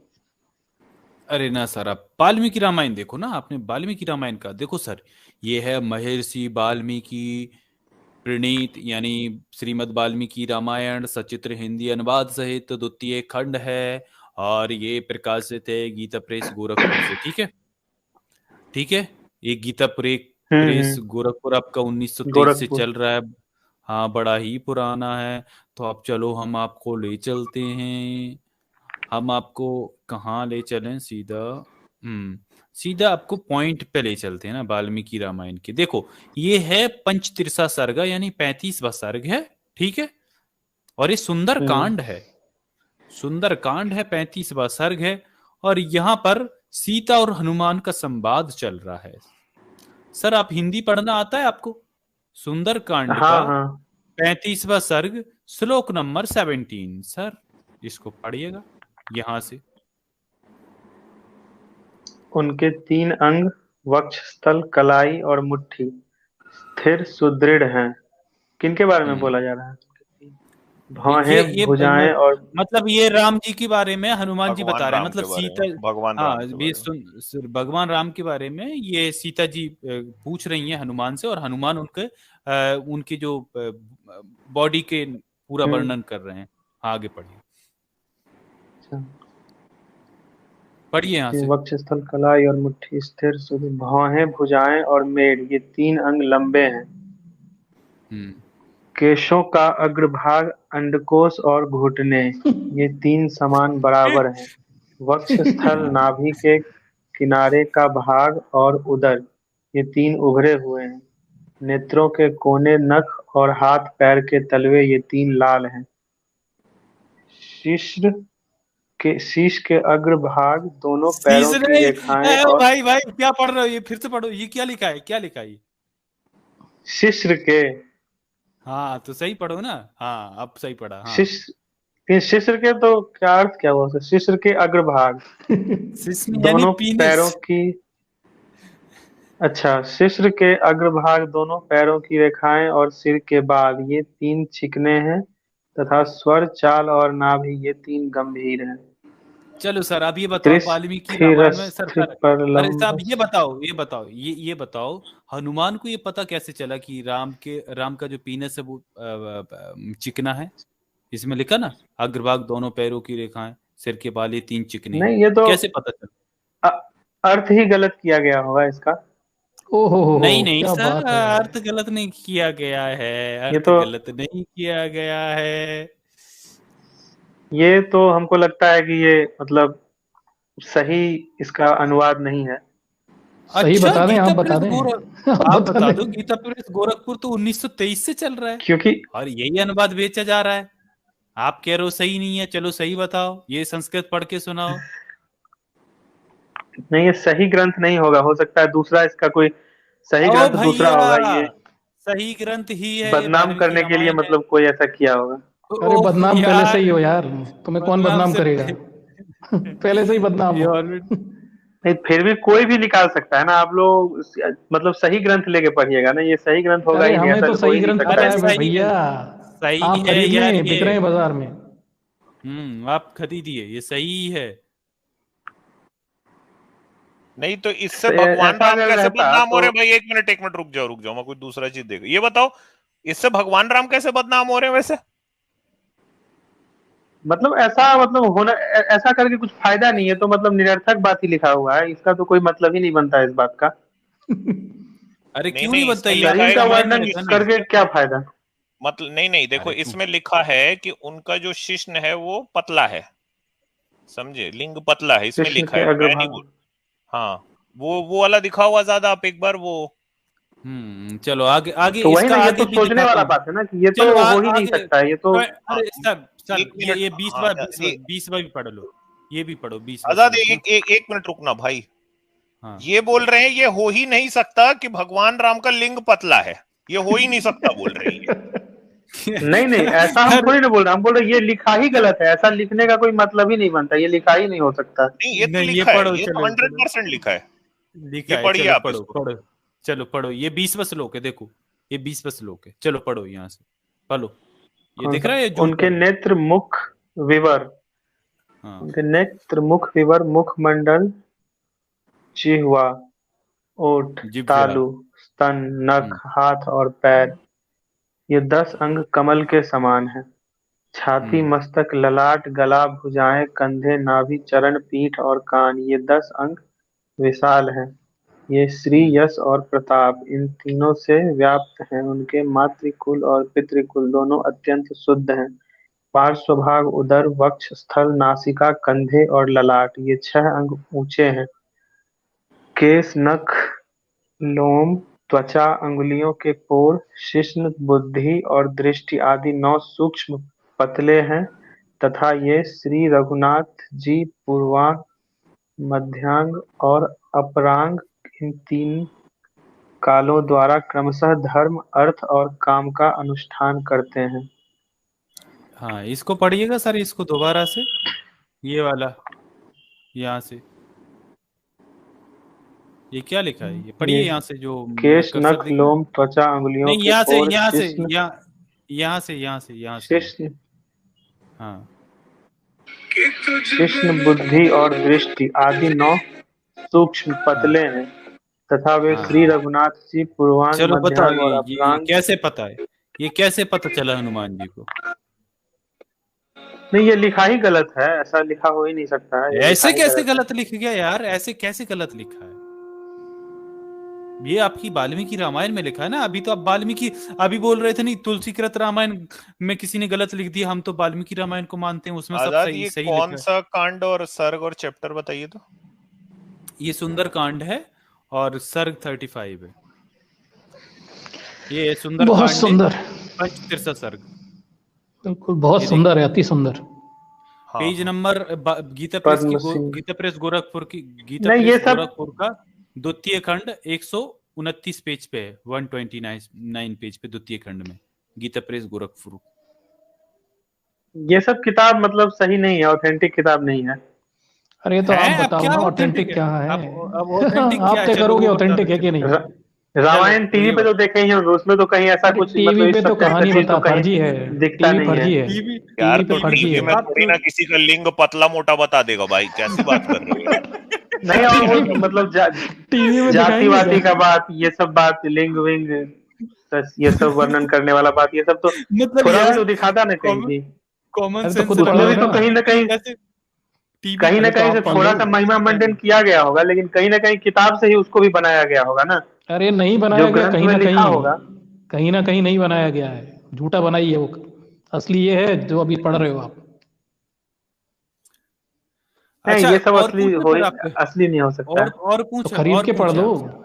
अरे ना सर, आप वाल्मीकि रामायण देखो ना, आपने वाल्मीकि रामायण का देखो सर। ये है महर्षि वाल्मीकि प्रणीत यानी श्रीमद् वाल्मीकि रामायण सचित्र हिंदी अनुवाद सहित द्वितीय खंड है। और ये प्रकाशित है गीता प्रेस गोरखपुर से। ठीक है, ठीक है। ये गीता प्रेस हम्म। गोरखपुर आपका 1923 से गोरखपुर। चल रहा है। हाँ, बड़ा ही पुराना है। तो आप चलो, हम आपको ले चलते हैं। हम आपको कहाँ ले चलें, सीधा सीधा आपको पॉइंट पे ले चलते हैं ना वाल्मीकि रामायण के। देखो, ये है पंचतीर्था सर्ग यानी 35वां सर्ग है। ठीक है, और ये सुंदर हम्म। कांड है। सुंदर कांड है, 35वां सर्ग है। और यहाँ पर सीता और हनुमान का संवाद चल रहा है। सर, आप हिंदी पढ़ना आता है आपको? सुंदर कांड हाँ का हाँ। 35वां सर्ग, श्लोक नंबर 17 सर, इसको पढ़िएगा यहां से। उनके 3 वक्ष स्थल, कलाई और मुट्ठी स्थिर सुदृढ़ हैं, किनके बारे में बोला जा रहा है? ये भौहें, भुजाएं और मतलब ये राम जी के बारे में हनुमान जी भगवान बता रहे हैं, राम मतलब के बारे सीता। में, भगवान हाँ, राम के ये बारे में। भगवान राम के बारे में ये सीता जी पूछ रही हैं हनुमान से, और हनुमान उनकी जो बॉडी के पूरा वर्णन कर रहे हैं। आगे पढ़िए, पढ़िए यहाँ से। वक्षस्थल, कलाई और मुट्ठी स्थिर सुधि, भौहें, भुजाएं और मेढ़, ये 3 अंग लंबे हैं। हम्म केशों का अग्रभाग, अंडकोश और घुटने, ये 3 समान बराबर हैं। वक्षस्थल, नाभि के किनारे का भाग और उदर, ये 3 उभरे हुए हैं। नेत्रों के कोने, नख और हाथ पैर के तलवे, ये 3 लाल हैं। शीश के अग्रभाग, दोनों पैरों की तीसरे रेखाएं और भाई भाई क्या पढ़ रहे हो? ये फिर से पढ़ो, ये क्या लिखा है, क्या लिखा है ये? शिश्र के हाँ तो सही पढ़ो ना। हाँ अब सही पढ़ा। हाँ, शिश्र के तो क्या अर्थ क्या हुआ? शिश्र के अग्रभाग, सिस्मी यानी दोनों पैरों पीनिस। की, अच्छा, शिश्र के अग्रभाग, दोनों पैरों की रेखाएं और सिर के बाल, ये 3 चिकने हैं तथा स्वर, चाल और नाभि, ये 3 गंभीर हैं। चलो सर, अब ये बताओ वाल्मीकि रामायण में सर त्रिस्थिर सर पर अरे साहब, लंब, ये बताओ हनुमान को ये पता कैसे चला कि राम का जो पीनस है वो चिकना है? इसमें लिखा ना, अग्रभाग, दोनों पैरों की रेखाएं, सिर के बाल, ये 3 चिकने हैं। नहीं, ये तो कैसे पता चला? अर्थ ही गलत किया गया होगा इसका। ओहो नहीं नहीं क्या सर, बात है। अर्थ गलत नहीं किया गया है। ये अर्थ तो गलत नहीं किया गया है। ये तो हमको लगता है कि ये मतलब सही इसका अनुवाद नहीं है। सही अच्छा, बता दें, आप गीता बता प्रेस दें। आप बता बता दो। दें। गीता प्रेस गोरखपुर तो 1923 से चल रहा है, क्योंकि और यही अनुवाद बेचा जा रहा है। आप कह रहे हो सही नहीं है, चलो सही बताओ, ये संस्कृत पढ़ के सुनाओ। नहीं, ये सही ग्रंथ नहीं होगा, हो सकता है दूसरा इसका कोई सही ओ ग्रंथ दूसरा भैया, होगा। ये सही ग्रंथ ही है, ये बदनाम वाल्मीकि करने के लिए रामायण है। मतलब कोई ऐसा किया होगा। अरे ओह बदनाम पहले से यार, ही हो यार, तुम्हें कौन बदनाम बदनाम से करेगा। पहले से ही बदनाम ये हो। ऑलरेडी। नहीं, फिर भी कोई भी निकाल सकता है ना। आप लोग मतलब सही ग्रंथ लेके पढ़िएगा ना, ये सही ग्रंथ होगा अरे ही नहीं, हमें ऐसा तो हो सही ही नहीं ग्रंथ सकता पता अरे है। है सही है, भैया। सही आप है खरीद यार लें, बिक ये। रहे हैं बाजार में। आप खरीदिए, ये सही है। नहीं तो इससे भगवान ऐसा राम अगर कैसे रहता बदनाम हो तो रहे हैं भाई? एक मिनट रुक जाओ, मैं कोई दूसरा चीज देखो। ये बताओ, इससे भगवान राम कैसे बदनाम हो रहे हैं वैसे? मतलब ऐसा मतलब होना ऐसा करके कुछ फायदा नहीं है, तो मतलब निरर्थक बात ही लिखा हुआ है, इसका तो कोई मतलब ही नहीं बनता है इस बात का। अरे नहीं क्यों नहीं नहीं, बनता? इसमें ये लिखा आपके शरीर है का रामायण में वर्णन लिखा ना। करके क्या फायदा? मतलब नहीं नहीं, देखो अरे क्यों? इसमें लिखा है कि उनका जो शिश्न है वो पतला है, समझे? लिंग पतला है, इसमें कृष्ण लिखा के है, मैं नहीं अग्रभाग, बोल। हाँ, वो वाला दिखा हुआ ज्यादा, आप एक बार वो। चलो आगे आगे, तो वही इसका ना, ये तो आगे भी सोचने दिखाता वाला हूँ। बात है ना कि ये तो चलो हो ही नहीं आगे सकता है, ये तो। हाँ, अरे सर सर, एक मिनट, ये हाँ, 20वां भी पढ़ लो। ये भी पढ़ो, 20वां आजाद, श्लोक ना। एक मिनट रुकना भाई। हाँ। ये बोल रहे हैं ये हो ही नहीं सकता कि भगवान राम का लिंग पतला है, ये हो ही नहीं सकता बोल रहे हैं ये। नहीं नहीं, ऐसा हम अरे थोड़ी ना बोल रहे, हम बोल रहे ये लिखा ही गलत है, ऐसा लिखने का कोई मतलब ही नहीं बनता, ये लिखा ही नहीं हो सकता। नहीं, ये तो नहीं, ये लिखा है, पढ़ो, ये तो चलो हंड्रेड चलो, परसेंट लिखा है। लिखा ये है, पढ़िए चलो आप पढ़ो इसको। पढ़ो। चलो पढ़ो, ये 20वां श्लोक है, देखो ये 20वां श्लोक है, चलो पढ़ो यहाँ से, पढ़ो। ये कौन दिख सा? रहा है, ये जूम उनके कर लो। नेत्र मुख विवर, हाँ। उनके नेत्र मुख विवर, मुखमंडल, जिह्वा, ओठ, जिव्या। तालु, स्तन, नख, हम्म हाथ और पैर, ये 10 अंग कमल के समान है। छाती, हम्म मस्तक, ललाट, गला, भुजाएं, कंधे, नाभि, चरण, पीठ और कान, ये 10 अंग विशाल हैं। ये श्री, हम्म यश और प्रताप, इन तीनों से व्याप्त हैं। उनके मातृकुल और पितृकुल दोनों अत्यंत शुद्ध हैं। पार्श्वभाग, उदर, वक्ष स्थल, नासिका, कंधे और ललाट, ये 6 अंग ऊंचे हैं। केश, नख, लोम, त्वचा, अंगुलियों के पोर, शिश्न, बुद्धि और दृष्टि आदि 9 सूक्ष्म पतले हैं तथा ये श्री रघुनाथ जी पूर्वांग, मध्यांग और अपरांग, इन 3 कालों द्वारा क्रमशः धर्म, अर्थ और काम का अनुष्ठान करते हैं। हाँ, इसको पढ़िएगा सर, इसको दोबारा से, ये वाला, यहाँ से। ये क्या लिखा है, ये ये पढ़िए यहाँ से, जो केश, कर्सर नख, दिख रहा है। लोम, त्वचा, अंगुलियों नहीं, के पोर, यहाँ से शिश्न, यहाँ यहाँ से कृष्ण हाँ कृष्ण बुद्धि और दृष्टि आदि 9 सूक्ष्म पतले हैं तथा वे हाँ। श्री रघुनाथ जी पूर्वांग चलो बताओ मध्यांग और ये अपरांग। कैसे पता है, ये कैसे पता चला हनुमान जी को? नहीं, ये लिखा ही गलत है, ऐसा लिखा हो ही नहीं सकता है, ये लिखा ऐसे ही कैसे गलत है। गलत लिख गया यार, ऐसे कैसे गलत लिखा है? ये आपकी वाल्मीकि रामायण में लिखा है ना। अभी तो आप वाल्मीकि अभी बोल रहे थे नहीं, तुलसीकृत रामायण में किसी ने गलत लिख दिया, हम तो वाल्मीकि रामायण को मानते हैं, उसमें सब आजाद, सही ये सही कौन लिखा है। सा कांड और सर्ग और चैप्टर बताइए तो। ये सुंदर कांड है और सर्ग 35 है। ये सुंदर बहुत कांड सुंदर, पंचतीर्थ सर्ग। बिल्कुल बहुत ये सुंदर है, अति सुंदर। हाँ पेज हाँ। नंबर गीता प्रेस की पद्म सिंह। गीता प्रेस गोरखपुर की गीता नहीं, ये प्रेस सब गोरखपुर का द्वितीय खंड 129 पेज पे है, 129 पेज पे द्वितीय खंड में गीता प्रेस गोरखपुर। ये सब किताब मतलब सही नहीं है, ऑथेंटिक किताब नहीं है। अरे तो है, आप अब बताओ क्या ना authentic ऑथेंटिक है? क्या है। अब authentic क्या आप है? क्या चलो करोगे, वो बता ऑथेंटिक दो, है कि नहीं? रामायण चलो टीवी ये पे तो देखे ही होंगे, उसमें तो कहीं ऐसा अरे कुछ टीवी मतलब पे इस तो सब टाइप का कहानी चीज तो बता, कहीं फर्जी है, दिखता टीवी नहीं है। फर्जी है, टीवी यार टीवी पे तो फर्जी टीवी है। में थोड़ी ना किसी का लिंग पतला मोटा बता देगा भाई, कैसी बात कर रहे हो यार। नहीं, और वो टीवी मतलब टीवी में जाति दिखाएंगे वाति क्या? का बात, ये सब बात, लिंग विंग, ये सब वर्णन करने वाला बात, ये सब तो मतलब थोड़ा भी यार तो दिखाता ना कहीं भी। कॉमन अरे तो सेंस खुद उसमें पढ़ो भी रखो तो ना। कहीं ना कहीं कैसे टीवी अरे तो से आप पढ़ थोड़ा लो। सा महिमा मंडन किया गया होगा, लेकिन कहीं ना कहीं किताब से ही उसको भी बनाया गया होगा ना, अरे नहीं जो बनाया गया, ग्रंथ कहीं में ना लिखा कहीं, होगा। कहीं ना कहीं नहीं बनाया गया है, झूठा बनाई है वो। असली ये है जो अभी पढ़ रहे हो आप। नहीं, अच्छा ये सब और असली पूछे हो फिर आप, असली नहीं हो सकता है। और तो पूछे खरीद और के पढ़ पूछे लो, आपसे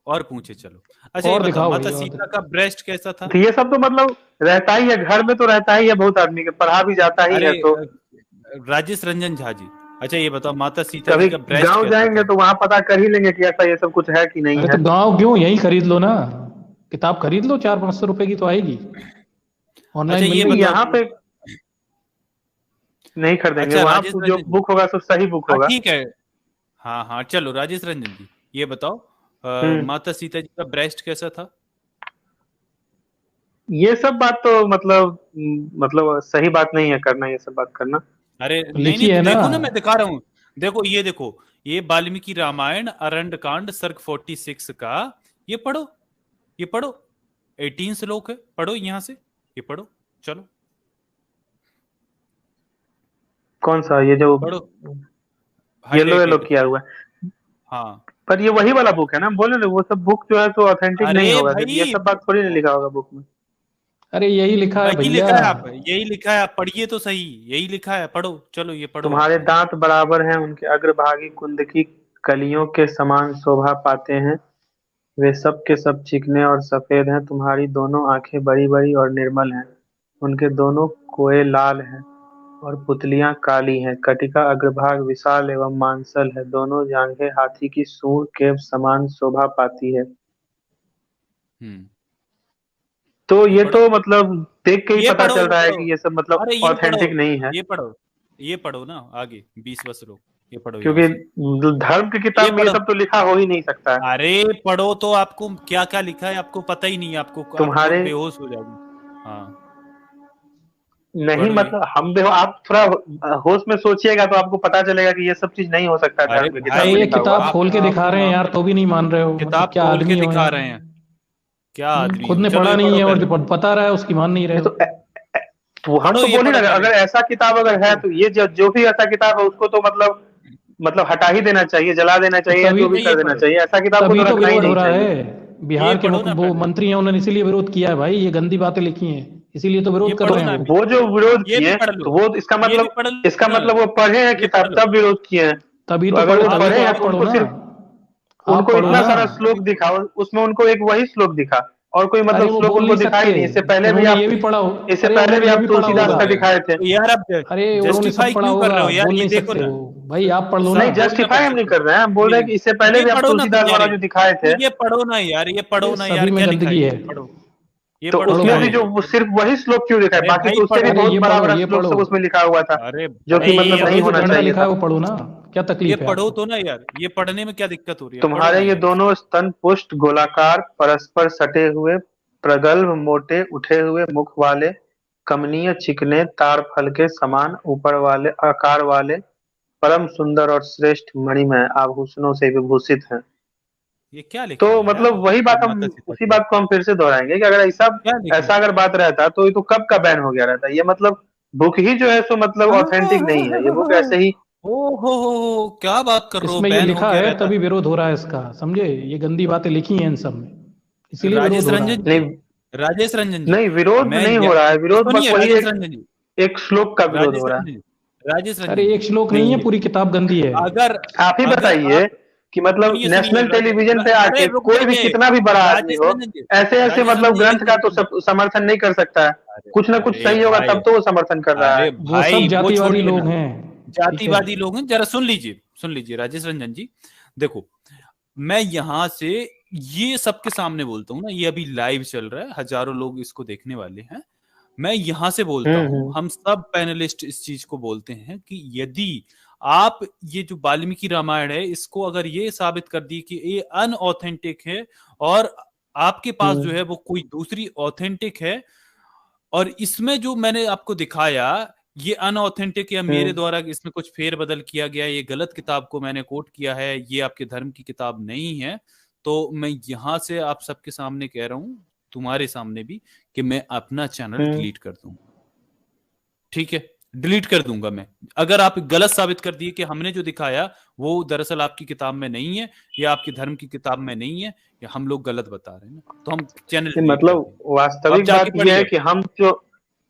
और पूछे। चलो अच्छा ये और बताओ दिखाओ माता भैया, और सीता दिखाओ। का ब्रेस्ट कैसा था? तो ये सब तो मतलब रहता ही है, घर में तो रहता ही है, बहुत आदमी के पढ़ा भी जाता ही अरे है। तो राजेश रंजन झा जी, अच्छा ये बताओ माता सीता जी कभी का ब्रेस्ट गांव कैसा जाएंगे था? तो वहां पता कर ही लेंगे कि ऐसा ये सब कुछ है कि नहीं अरे है। तो गांव क्यों, यहीं खरीद लो ना, किताब खरीद लो, 400-500 रुपए की तो आएगी, अच्छा ऑनलाइन मिल ये नहीं, रही है। यहाँ बताओ, पे नहीं खरीदेंगे, अच्छा वहां राजेश जो रंजन जी, बुक होगा सो सही बुक हाँ होगा। ठीक है, हाँ हाँ चलो राजेश रंजन जी ये बताओ हम्म माता सीता जी का ब्रेस्ट कैसा था? ये सब बात तो मतलब सही बात नहीं है करना, ये सब बात करना। अरे नहीं नहीं लिखी तो है ना। देखो ना, मैं दिखा रहा हूँ, देखो ये वाल्मीकि रामायण अरण्य कांड सर्ग 46 का, ये पढ़ो, ये पढ़ो, 18 श्लोक है, पढ़ो यहाँ से, ये पढ़ो, चलो कौन सा, ये जो पढ़ो, येलो येलो हाईलाइटेड, किया हुआ है? हाँ। पर ये वही वाला बुक है ना, बोले ना, वो सब बुक जो है तो ऑथेंटिक अरे नहीं होगा, फिर ये भाई सब बात थोड़ी ना लिखा होगा बुक में। अरे यही लिखा है वही भैया। लिखा है, आप यही लिखा है, आप पढ़िए तो सही, यही लिखा है, पढ़ो, चलो ये पढ़ो आप। तुम्हारे दांत बराबर हैं, उनके अग्रभागी कुंद की कलियों के समान शोभा पाते हैं, वे सब के सब चिकने और सफेद हैं, तुम्हारी दोनों आंखें बड़ी बड़ी और निर्मल हैं, उनके दोनों कोए लाल हैं और पुतलियां काली हैं, कटिका अग्रभाग विशाल एवं मांसल है, दोनों जांघें हाथी की सूंड के समान शोभा पाती है। हम्म, तो ये ये पढ़ो, तो मतलब देख के ही ये पता पढ़ो, चल ये रहा है पढ़ो, कि ये सब मतलब अरे ये पढ़ो, ऑथेंटिक नहीं है, ये पढ़ो, ये पढ़ो ना आगे 20 श्लोक, ये पढ़ो यहाँ क्योंकि से, धर्म की ये किताब में ये पढ़ो, सब तो लिखा हो ही नहीं सकता है। अरे पढ़ो तो आपको क्या क्या लिखा है आपको पता ही नहीं है, आपको आप तुम्हारे खुद बेहोश हो जाओगे। हाँ नहीं, पढ़ो ये, मतलब हम देखो, आप थोड़ा होश में सोचिएगा तो आपको पता चलेगा कि ये सब चीज नहीं हो सकता है अरे धर्म की अरे किताब में भाई ये लिखा हुआ। किताब खोल के आप दिखा रहे हैं यार, तो भी नहीं मान रहे हो, मतलब किताब क्या खोल के आदमी हो दिखा यार। रहे हैं, क्या आदमी खुद हो, ने चलो पढ़ा ये नहीं पढ़ो है और फिर, जो बता रहा है उसकी मान नहीं रहे नहीं हो। तो हम पढ़ो तो ये बोल ही पढ़ो रहे हैं, पहले, अगर ऐसा किताब अगर है तो ये जो भी ऐसा किताब है उसको तो मतलब हटा ही देना चाहिए, जला देना तो चाहिए, या जो तभी भी नहीं ये कर देना पढ़ो, चाहिए, ऐसा किताब को तभी तो तो रखना ही विरोध हो नहीं रहा चाहिए। है, ये बिहार के पढ़ो ना वो पहले, मंत्री हैं, उन्होंने इसीलिए विरोध किया है भाई, ये गंदी बातें लिखी हैं, इसीलिए तो ये विरोध कर पढ़ो रहे हैं ना वो। अभी, वो जो विरोध ये भी किए पढ़ तो लो, वो ये भी पढ़ इसका लो ना, मतलब वो पढ़े हैं ये पढ़ किताब लो, तब विरोध किए हैं। तभी तो तो अगर पढ़ो, वो आप तभी तो पढ़े हैं आप तो पढ़ो उनको ना, सिर्फ आप उनको पढ़ो इतना ना। सारा श्लोक दिखा, उसमें उनको एक वही श्लोक दिखा, और कोई अरे मतलब वो श्लोक बोल उनको नहीं दिखा सकते, ही नहीं। उन्होंने ये भी पढ़ा हो, इससे अरे पहले उन्होंने भी ये आप भी पढ़ा तुलसीदास होगा। का दिखाए थे। तो यार आप अरे उन्होंने सब जस्टिफाई पढ़ा क्यों कर होगा, रहे हो यार, बोल ये नहीं देखो सकते ना, हो भाई, आप पढ़ लो ना। नहीं, सब थोड़ी ना जस्टिफाई पढ़ हम नहीं सकते, कर रहे हैं, हम बोल रहे ये हैं कि इससे पहले ये भी आप पढ़ो ना फिर तुलसीदास यार, वाला जो दिखाए थे, ये पढ़ो ना यार, ये पढ़ो ये ना यार, सभी में क्या लिखा है गंदगी ये है। पढ़ो, ये तो पढ़ो उसमें पढ़ो भी पहले, जो वो सिर्फ वही श्लोक क्यों दिखाए, अरे बाकी भाई तो उससे भी पढ़ो, अरे बहुत ये बड़ा पढ़ो, बड़ा ये श्लोक पढ़ो, सब उसमें लिखा हुआ था, अरे जो कि भाई मतलब ये नहीं जो होना गंदा चाहिए लिखा है था। वो पढ़ो ना, क्या ये तकलीफ है पढ़ो आपको। तो ना यार, ये पढ़ने में क्या दिक्कत हो रही है, पढ़ो तुम्हारे ना ये यार इसे। दोनों स्तन पुष्ट गोलाकार परस्पर सटे हुए प्रगल्भ मोटे उठे हुए मुख वाले, कमनीय चिकने ताड़ फल के समान ऊपर वाले आकार वाले, परम सुंदर और श्रेष्ठ मणिमय आभूषणों से विभूषित हैं। ये क्या लिखा तो है यार, मतलब वही बात, हम माता सीता उसी की? बात को हम फिर से दोहराएंगे कि अगर ऐसा क्या लिखा ऐसा है? अगर बात रहता तो ये तो कब का बैन हो गया रहता। ये मतलब बुक ही जो है सो मतलब ऑथेंटिक नहीं है, ये बुक ऐसे ही। ओ हो, क्या बात कर रहे हो, इसमें ये बैन हो लिखा गया है रहता? तभी विरोध हो रहा है इसका, समझे? ये गंदी बातें लिखी हैं इन सब में, इसीलिए विरोध राजेश हो रहा रंजन है। जी, नहीं राजेश रंजन जी, नहीं, विरोध मैं नहीं हो रहा है, विरोध बस सुनिए वही राजेश रंजन जी, एक श्लोक का विरोध राजेश हो रहा रंजन है। जी, राजेश अरे रंजन जी, एक श्लोक नहीं है, देखिए, पूरी किताब गंदी है। अगर आप ही अगर बताइए आप कि मतलब सुनिए सुनिए नेशनल टेलीविजन पे अरे आके रुक कोई भी जाइए, कितना भी बड़ा आदमी राजेश हो रंजन जी, ऐसे ऐसे राजेश मतलब रंजन जी, ग्रंथ का देखिए, तो समर्थन नहीं कर सकता है। अरे कुछ ना कुछ अरे सही होगा भाई, तब तो वो समर्थन कर रहा है। अरे वो सब भाई वो जातिवादी छोड़िए लोग ना, हैं, ठीक है। जातिवादी लोग हैं, जरा सुन लीजिए राजेश रंजन जी। देखो, मैं यहां से ये सबके सामने बोलता हूँ ना, ये अभी लाइव चल रहा है, हजारों लोग इसको देखने वाले हैं। मैं यहां से बोलता हूँ, हम्म। हम सब पैनलिस्ट इस चीज को बोलते हैं कि यदि आप ये जो वाल्मीकि रामायण है इसको अगर ये साबित कर दी कि ये अनऑथेंटिक है, और आपके पास जो हम्म। है वो कोई दूसरी ऑथेंटिक है, और इसमें जो मैंने आपको दिखाया ये अनऑथेंटिक या मेरे हम्म। द्वारा इसमें कुछ फेरबदल किया गया, ये गलत किताब को मैंने कोट किया है, ये आपके धर्म की किताब नहीं है, तो मैं यहां से आप सबके सामने कह रहा हूं, तुम्हारे सामने भी, कि मैं अपना चैनल हम्म। डिलीट कर दूं। ठीक है, डिलीट कर दूंगा मैं, अगर आप गलत साबित कर दिए कि हमने जो दिखाया वो दरअसल आपकी किताब में नहीं है, या आपके धर्म की किताब में नहीं है, या हम लोग गलत बता रहे हैं ना, तो हम चैनल नहीं, डिलीट कर मतलब देंगे। अब वास्तविक जाके बात यह है पढ़िए। कि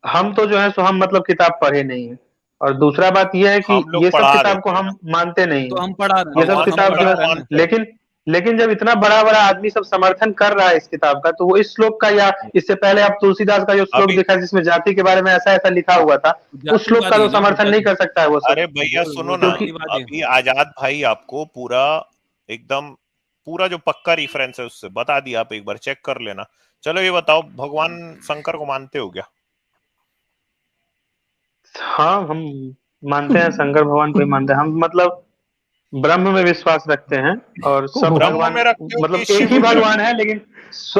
हम तो जो है सो हम मतलब किताब पढ़े नहीं है। और दूसरा बात यह है कि हम लोग ये सब पढ़ा किताब को देते हैं ना, हम मानते नहीं तो है। हम पढ़ा रहे ये हैं, सब तो भगवान हम किताब शंकर जो है, पढ़ा रहे भगवान हैं। को। लेकिन लेकिन जब इतना बड़ा बड़ा आदमी सब समर्थन कर रहा है इस किताब का, तो वो इस श्लोक का या इससे पहले आप तुलसीदास का जो श्लोक अभी देखा जिसमें जाति के बारे में ऐसा ऐसा लिखा हुआ था, उस श्लोक का जातिवादी तो है ना वो, समर्थन नहीं कर सकता है वो सब। अरे भैया वो सुनो ना, क्योंकि जातिवादी है। अभी आजाद भाई आपको पूरा एकदम पूरा जो पक्का रेफरेंस है उससे बता दिया, आप एक बार चेक कर लेना। चलो ये बताओ, भगवान शंकर को मानते हो क्या? हाँ, हम मानते हैं, शंकर भगवान को ही मानते हैं हम। मतलब ब्रह्म में विश्वास रखते हैं, और सब ओहो, ब्रह्म भगवान में रखते हो कि मतलब एक ही शिव में भगवान रखते है, हो? लेकिन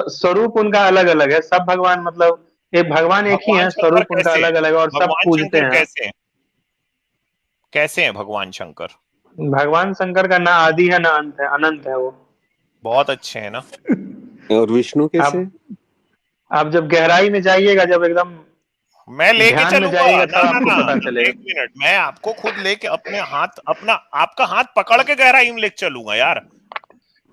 स्वरूप उनका अलग अलग है। सब भगवान मतलब एक भगवान एक ही भगवान है, शंकर स्वरूप उनका कैसे हैं? अलग अलग है और सब भगवान पूजते शंकर हैं। कैसे हैं? कैसे हैं भगवान शंकर? भगवान शंकर का ना आदि है ना अंत है, अनंत है वो। बहुत अच्छे हैं ना। और विष्णु कैसे? आप आप जब गहराई में जाइएगा, जब एकदम मैं लेके ध्यान में चलूंगा जाइएगा, ना तब ना आपको ना, पता चलेगा। एक मिनट, मैं आपको खुद लेके अपने हाथ अपना आपका हाथ पकड़ के गहराई में लेके चलूंगा यार।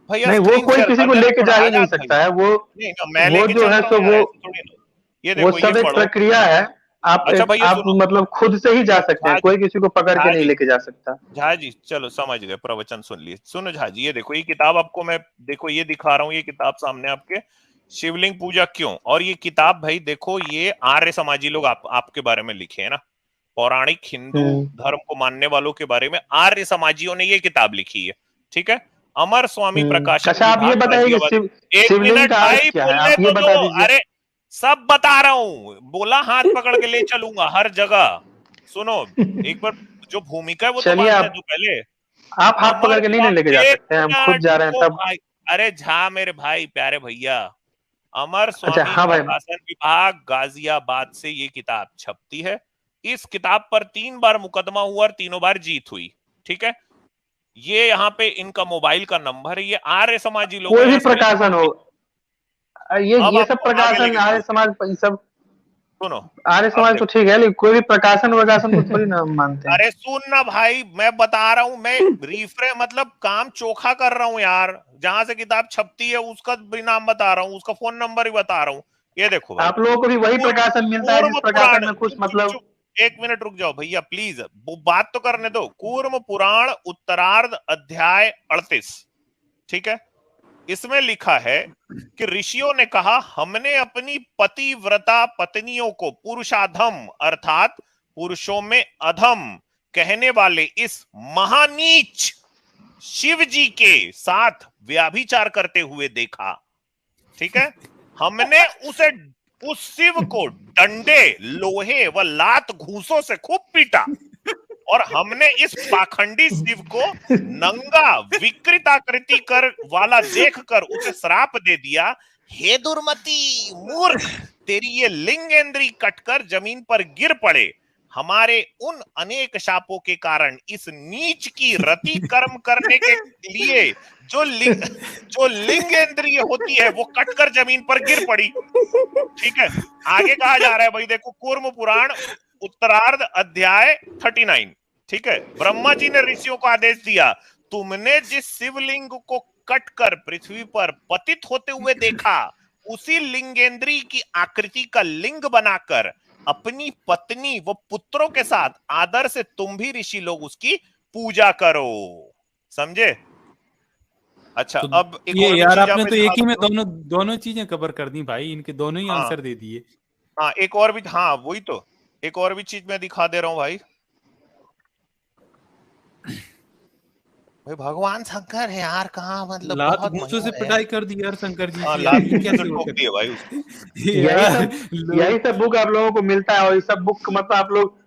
भैया नहीं, वो स्क्रीन कोई शेयर किसी कर को देना लेके थोड़ा, जा ही नहीं आजाद भाई। सकता है वो। नहीं ना, मैं वो लेके जो चल है रहा सो हूँ यार, ऐसे थोड़ी ना। ये वो देखो, ये सब एक पढ़ो। प्रक्रिया है। अच्छा भैया आप सुनो, मतलब खुद से ही जा सकते झा हैं, कोई किसी को पकड़ के झा नहीं जी, लेके जा सकता। झा जी चलो समझ गए, प्रवचन सुन लिए। सुनो झा जी, ये देखो, ये किताब आपको मैं देखो ये दिखा रहा हूँ, ये किताब सामने आपके, शिवलिंग पूजा क्यों। और ये किताब भाई देखो, ये आर्य समाजी लोग आपके बारे में लिखे है ना, पौराणिक हिंदू धर्म को मानने वालों के बारे में आर्य समाजियों ने ये किताब लिखी है। ठीक है, अमर स्वामी प्रकाशन अच्छा, आप ये विभाग बताइए कि गाजियाबाद। एक शिवलिंग मिनट का अर्थ भाई, क्या है, बोलने आप ये तो बता दो। दीजिए। अरे सब बता रहा हूं, बोला हाथ पकड़ के ले चलूंगा हर जगह। सुनो, एक बार जो भूमिका है वो तो चलिए, मानने दो पहले। आप हाथ पकड़ अमर के नहीं लेके जा स्वामी, एक सकते हैं, हम खुद मिनट जा रहे हैं रुको तब। भाई। अरे झा मेरे भाई प्यारे भैया, अमर अच्छा, स्वामी हाँ भाई। प्रकाशन विभाग गाजियाबाद से ये किताब छपती है। इस किताब पर 3 बार मुकदमा हुआ और तीनों बार जीत हुई। ठीक है, ये यहाँ पे इनका मोबाइल का नंबर है, ये आर्य समाजी लोग कोई हैं भी ऐसा नहीं प्रकाशन हो, कि। अब ये सब आपको आगे प्रकाशन लेके आर्य चलते हैं, समाज, ये सब सुनो। आर्य अब समाज तो देखो, ठीक है, लेकिन कोई भी प्रकाशन वकाशन को थोड़ी ना हम मानते हैं। अरे सुन ना भाई, मैं बता रहा हूं, मैं रिफ्रे मतलब काम चोखा कर रहा हूं यार। जहां से किताब छपती है उसका भी नाम बता रहा हूं, उसका फोन नंबर भी बता रहा हूं। ये देखो भाई, आप लोगों को भी वही कूर्म प्रकाशन मिलता है जिस कूर्म प्रकाशन पुराण, में कुछ चुप चुप मतलब। चुप, एक मिनट रुक जाओ भैया प्लीज, वो बात तो करने दो। कूर्म पुराण उत्तरार्ध अध्याय 38, ठीक है, इसमें लिखा है कि ऋषियों ने कहा, हमने अपनी पतिव्रता पत्नियों को पुरुषाधम अर्थात पुरुषों में अधम कहने वाले इस महानीच शिव जी के साथ व्याभिचार करते हुए देखा। ठीक है, हमने उस शिव को डंडे, लोहे व लात घूसों से खूब पीटा, और हमने इस पाखंडी शिव को नंगा विकृत आकृति कर वाला देखकर उसे श्राप दे दिया, हे दुर्मति मूर्ख, तेरी ये लिंगेंद्री कटकर जमीन पर गिर पड़े। हमारे उन अनेक शापों के कारण इस नीच की रति कर्म करने के लिए जो लिंगेंद्रिय होती है वो कटकर जमीन पर गिर पड़ी। ठीक है, आगे कहा जा रहा है भाई, देखो कूर्म पुराण उत्तरार्ध अध्याय 39। ठीक है, ब्रह्मा जी ने ऋषियों को आदेश दिया, तुमने जिस शिवलिंग को कटकर पृथ्वी पर पतित होते हुए देखा, उसी लिंगेंद्री की आकृति का लिंग बनाकर अपनी पत्नी व पुत्रों के साथ आदर से तुम भी ऋषि लोग उसकी पूजा करो। समझे? अच्छा, तो अब एक ये और यार चीज आपने आप तो इस एक ही में बात को- दोनों चीजें कवर कर दी भाई, इनके दोनों ही हाँ। आंसर दे दिए। हाँ, एक और भी, हाँ वही तो, एक और भी चीज मैं दिखा दे रहा हूं भाई। भाई भगवान शंकर है यार, कहाँ मतलब लात बहुत घूंसों से महिमा है। पिटाई कर दी यार शंकर जी हाँ, की, लात यार ये घूंसों कैसे से हो ठोक सकता दिए भाई उसको। है यही यार? सब यही सब बुक आप लोगों को मिलता है, और ये सब बुक मतलब आप लोग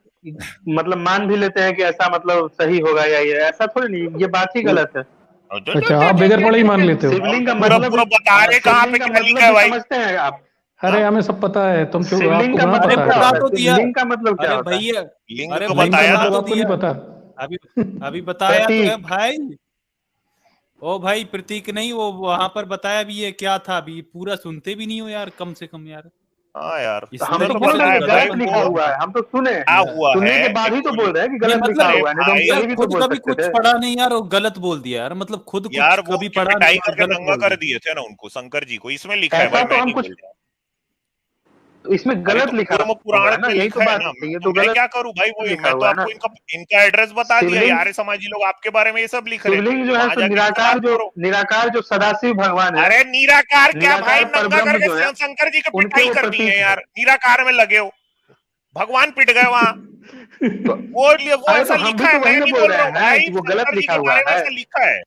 मतलब मान भी लेते हैं कि ऐसा मतलब सही होगा, या ये ऐसा थोड़ी नहीं, ये बात ही गलत है। अच्छा, आप बगैर पढ़े ही मान लेते हो? शिवलिंग का पूरा मतलब पूरा बता रहे कहाँ पे शिवलिंग का क्या लिखा है मतलब भी भाई। समझते हैं आप? अरे हमें सब पता है, तुम क्यों, शिवलिंग आपको का कहाँ मतलब अरे पता क्या है? बता होता तो है? दिया। शिवलिंग का मतलब क्या अरे होता है? भैया, लिंग अरे तो भाई लिंग का बताया बता ना। मतलब तो आपको नहीं दिया। पता? अभी अभी बताया तो प्रतीक। है भाई। ओ भाई प्रतीक नहीं, वो वहां पर बताया भी है क्या था, अभी पूरा सुनते भी नहीं हो यार, कम से कम यार। हाँ यार, तो हम इसमें तुम्हें तो तो कम बोल से रहे पता कम हैं है कि बता भाई गलत पाते लिखा वो हुआ है, हम तो सुने। क्या हुआ सुनने के है। बाद ही तो बोल रहे हैं कि नहीं गलत लिखा मतलब, हुआ है, नहीं तो हम भाई सही भी तो खुद बोल कभी सकते कुछ थे। पढ़ा नहीं यार, वो गलत बोल दिया यार, मतलब खुद यार कुछ वो कभी उनकी पढ़ा पिटाई नहीं और करके गलत नंगा बोल कर दिया। दिए थे ना उनको, शंकर जी को। इसमें लिखा है ऐसा भाई, तो मैं हम नहीं कुछ बोल रहा। इसमें अरे गलत तो लिखा कूर्म हुआ पुराण है ना, में यही तो लिखा है बात ना, है, ये तो तो मैं गलत क्या करूं भाई, वो लिखा मैं तो हुआ है ना। आपको इनका एड्रेस बता दिया। शिवलिंग यार समाजी लोग आपके बारे में ये सब लिख रहे हैं, शिवलिंग जो है वहां सो जाके इनसे बात करो। निराकार जो सदाशिव भगवान है, अरे निराकार क्या भाई, निराकार नंगा परब्रह्म करके जो है, शंकर जी की उनके पिटाई वो कर दी है प्रतीक है। यार। निराकार में लगे हो, भगवान पिट गए वहां। तो वो अरे तो ऐसा हम भी लिखा है, तो मैं वही ना नहीं बोल बोल रहा रहे हूँ हैं भाई, कि वो गलत शंकर जी लिखा के हुआ बारे में है। ऐसा लिखा है।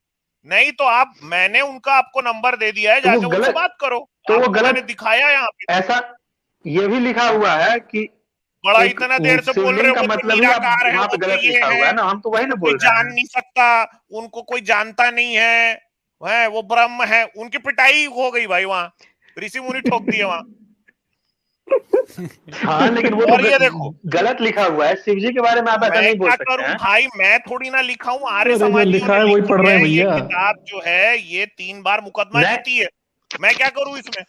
नहीं तो आप, मैंने उनका आपको नंबर दे दिया है, तो वो जाके उनसे गलत बात करो। तो वो आपको मैंने गलत दिखाया यहाँ पे। ऐसा ये भी लिखा हुआ है कि बड़ा एक इतना देर से बोल रहे शिवलिंग हो, का वो तो मतलब ही आप निराकार है, वहां वो पे तो गलत ये लिखा हुआ है, है ना, हम तो वही उनको ना कोई बोल रहे जान हैं। नहीं सकता, उनको कोई जानता नहीं है वो ब्रह्म है। उनकी पिटाई हो गई भाई वहां, ऋषि मुनि ठोक दिए वहां। हाँ लेकिन वो तो और ये देखो, गलत लिखा हुआ है, शिव जी के बारे में आप ऐसा मैं नहीं बोल क्या सकते करूं हैं। भाई, मैं थोड़ी ना लिखा हूं, आर्य अरे जो समाजियों लिखा ने है वही पढ़ लिखी रहे है। हैं ये भैया। किताब जो है ये 3 बार मुकदमा मैं जीती है। मैं क्या करूं इसमें?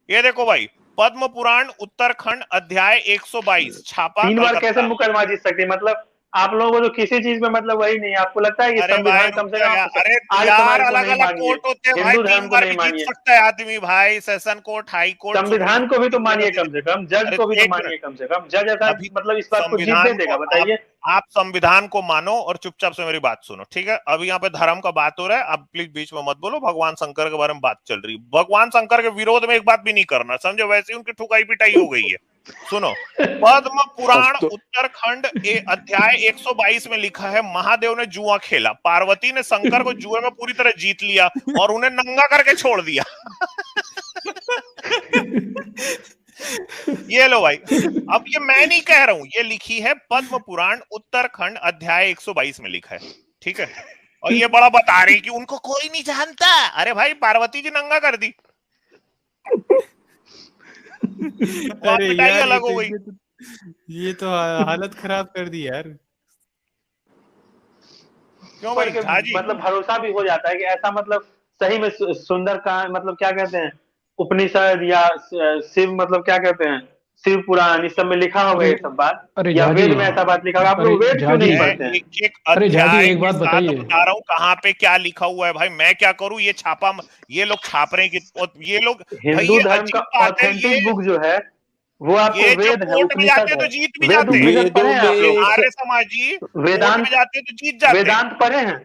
ये देखो भाई, पद्म पुराण उत्तरखंड अध्याय 122 छापा 3 बार कैसे कलकत्ता। मुकदमा जीत सकती है? मतलब आप लोगों को तो किसी चीज में मतलब वही नहीं है, आपको लगता है कि अरे भाई संविधान रुक कम से जा कम यार, आप अरे आर्य यार समाज को अलग नहीं अलग मानिए, कोर्ट होते हैं भाई, हिंदू धर्म 3 को बार नहीं भी जीत मानिए, सकता है आदमी भाई। Session court, high court, supreme संविधान को कोर्ट भी तो 3 जगह मानिए, दे कम से कम देते। जज अरे को भी तो एक मिनट, मानिए, कम से कम जज ऐसा अभी मतलब इस बात को जीतने संविधान को देगा? बताइए। आप संविधान को मानो और चुपचाप से मेरी बात सुनो, ठीक है? अभी यहाँ पे धर्म का बात हो रहा है, आप प्लीज बीच में मत बोलो। भगवान शंकर के बारे में बात चल रही है, भगवान शंकर के विरोध में एक बात भी नहीं करना, समझो? वैसे ही उनकी ठुकाई पिटाई हो गई है। सुनो, पद्म अब पुराण तो उत्तरखंड अध्याय 122 में लिखा है, महादेव ने जुआ खेला, पार्वती ने शंकर को जुए में पूरी तरह जीत लिया और उन्हें नंगा करके छोड़ दिया। ये लो भाई, अब ये मैं नहीं कह रहा हूं, ये लिखी है पद्म पुराण उत्तरखंड अध्याय 122 में लिखा है, ठीक है? और ये बड़ा बता रहे हैं कि उनको कोई नहीं जानता। अरे भाई, पार्वती जी नंगा कर दी, वहां अरे पिटाई यार अलग हो गई। ये तो हालत खराब कर दी यार। क्यों पर भाई के झा जी? मतलब भरोसा भी हो जाता है कि ऐसा मतलब सही में सुंदर का मतलब क्या कहते हैं, उपनिषद या शिव मतलब क्या कहते हैं, शिव पुराण, इस सब में लिखा होगा अरे ये सब बात, अरे या झा जी, वेद में ऐसा बात लिखा होगा? आप अरे लोग वेद झा क्यों जी, नहीं मैं पढ़ते हैं? एक एक अरे झा जी अध्याय एक के बात साथ बताइए। बता रहा हूँ कहाँ पे क्या लिखा हुआ है भाई। मैं क्या करूँ, ये छापा, ये लोग छाप रहे हैं कि ये लोग, भाई हिंदू ये धर्म का अजीब बात है। ऑथेंटिक बुक जो है वो आपको ये जो वेद है, कोर्ट में उपनिषद जाते है। तो जीत भी वेद जाते हैं, उपनिषद पढ़े वेदों हैं आप लोग? में आर्य समाजी कोर्ट में वेदांत जाते तो जीत जाते हैं। वेदांत पढ़े हैं?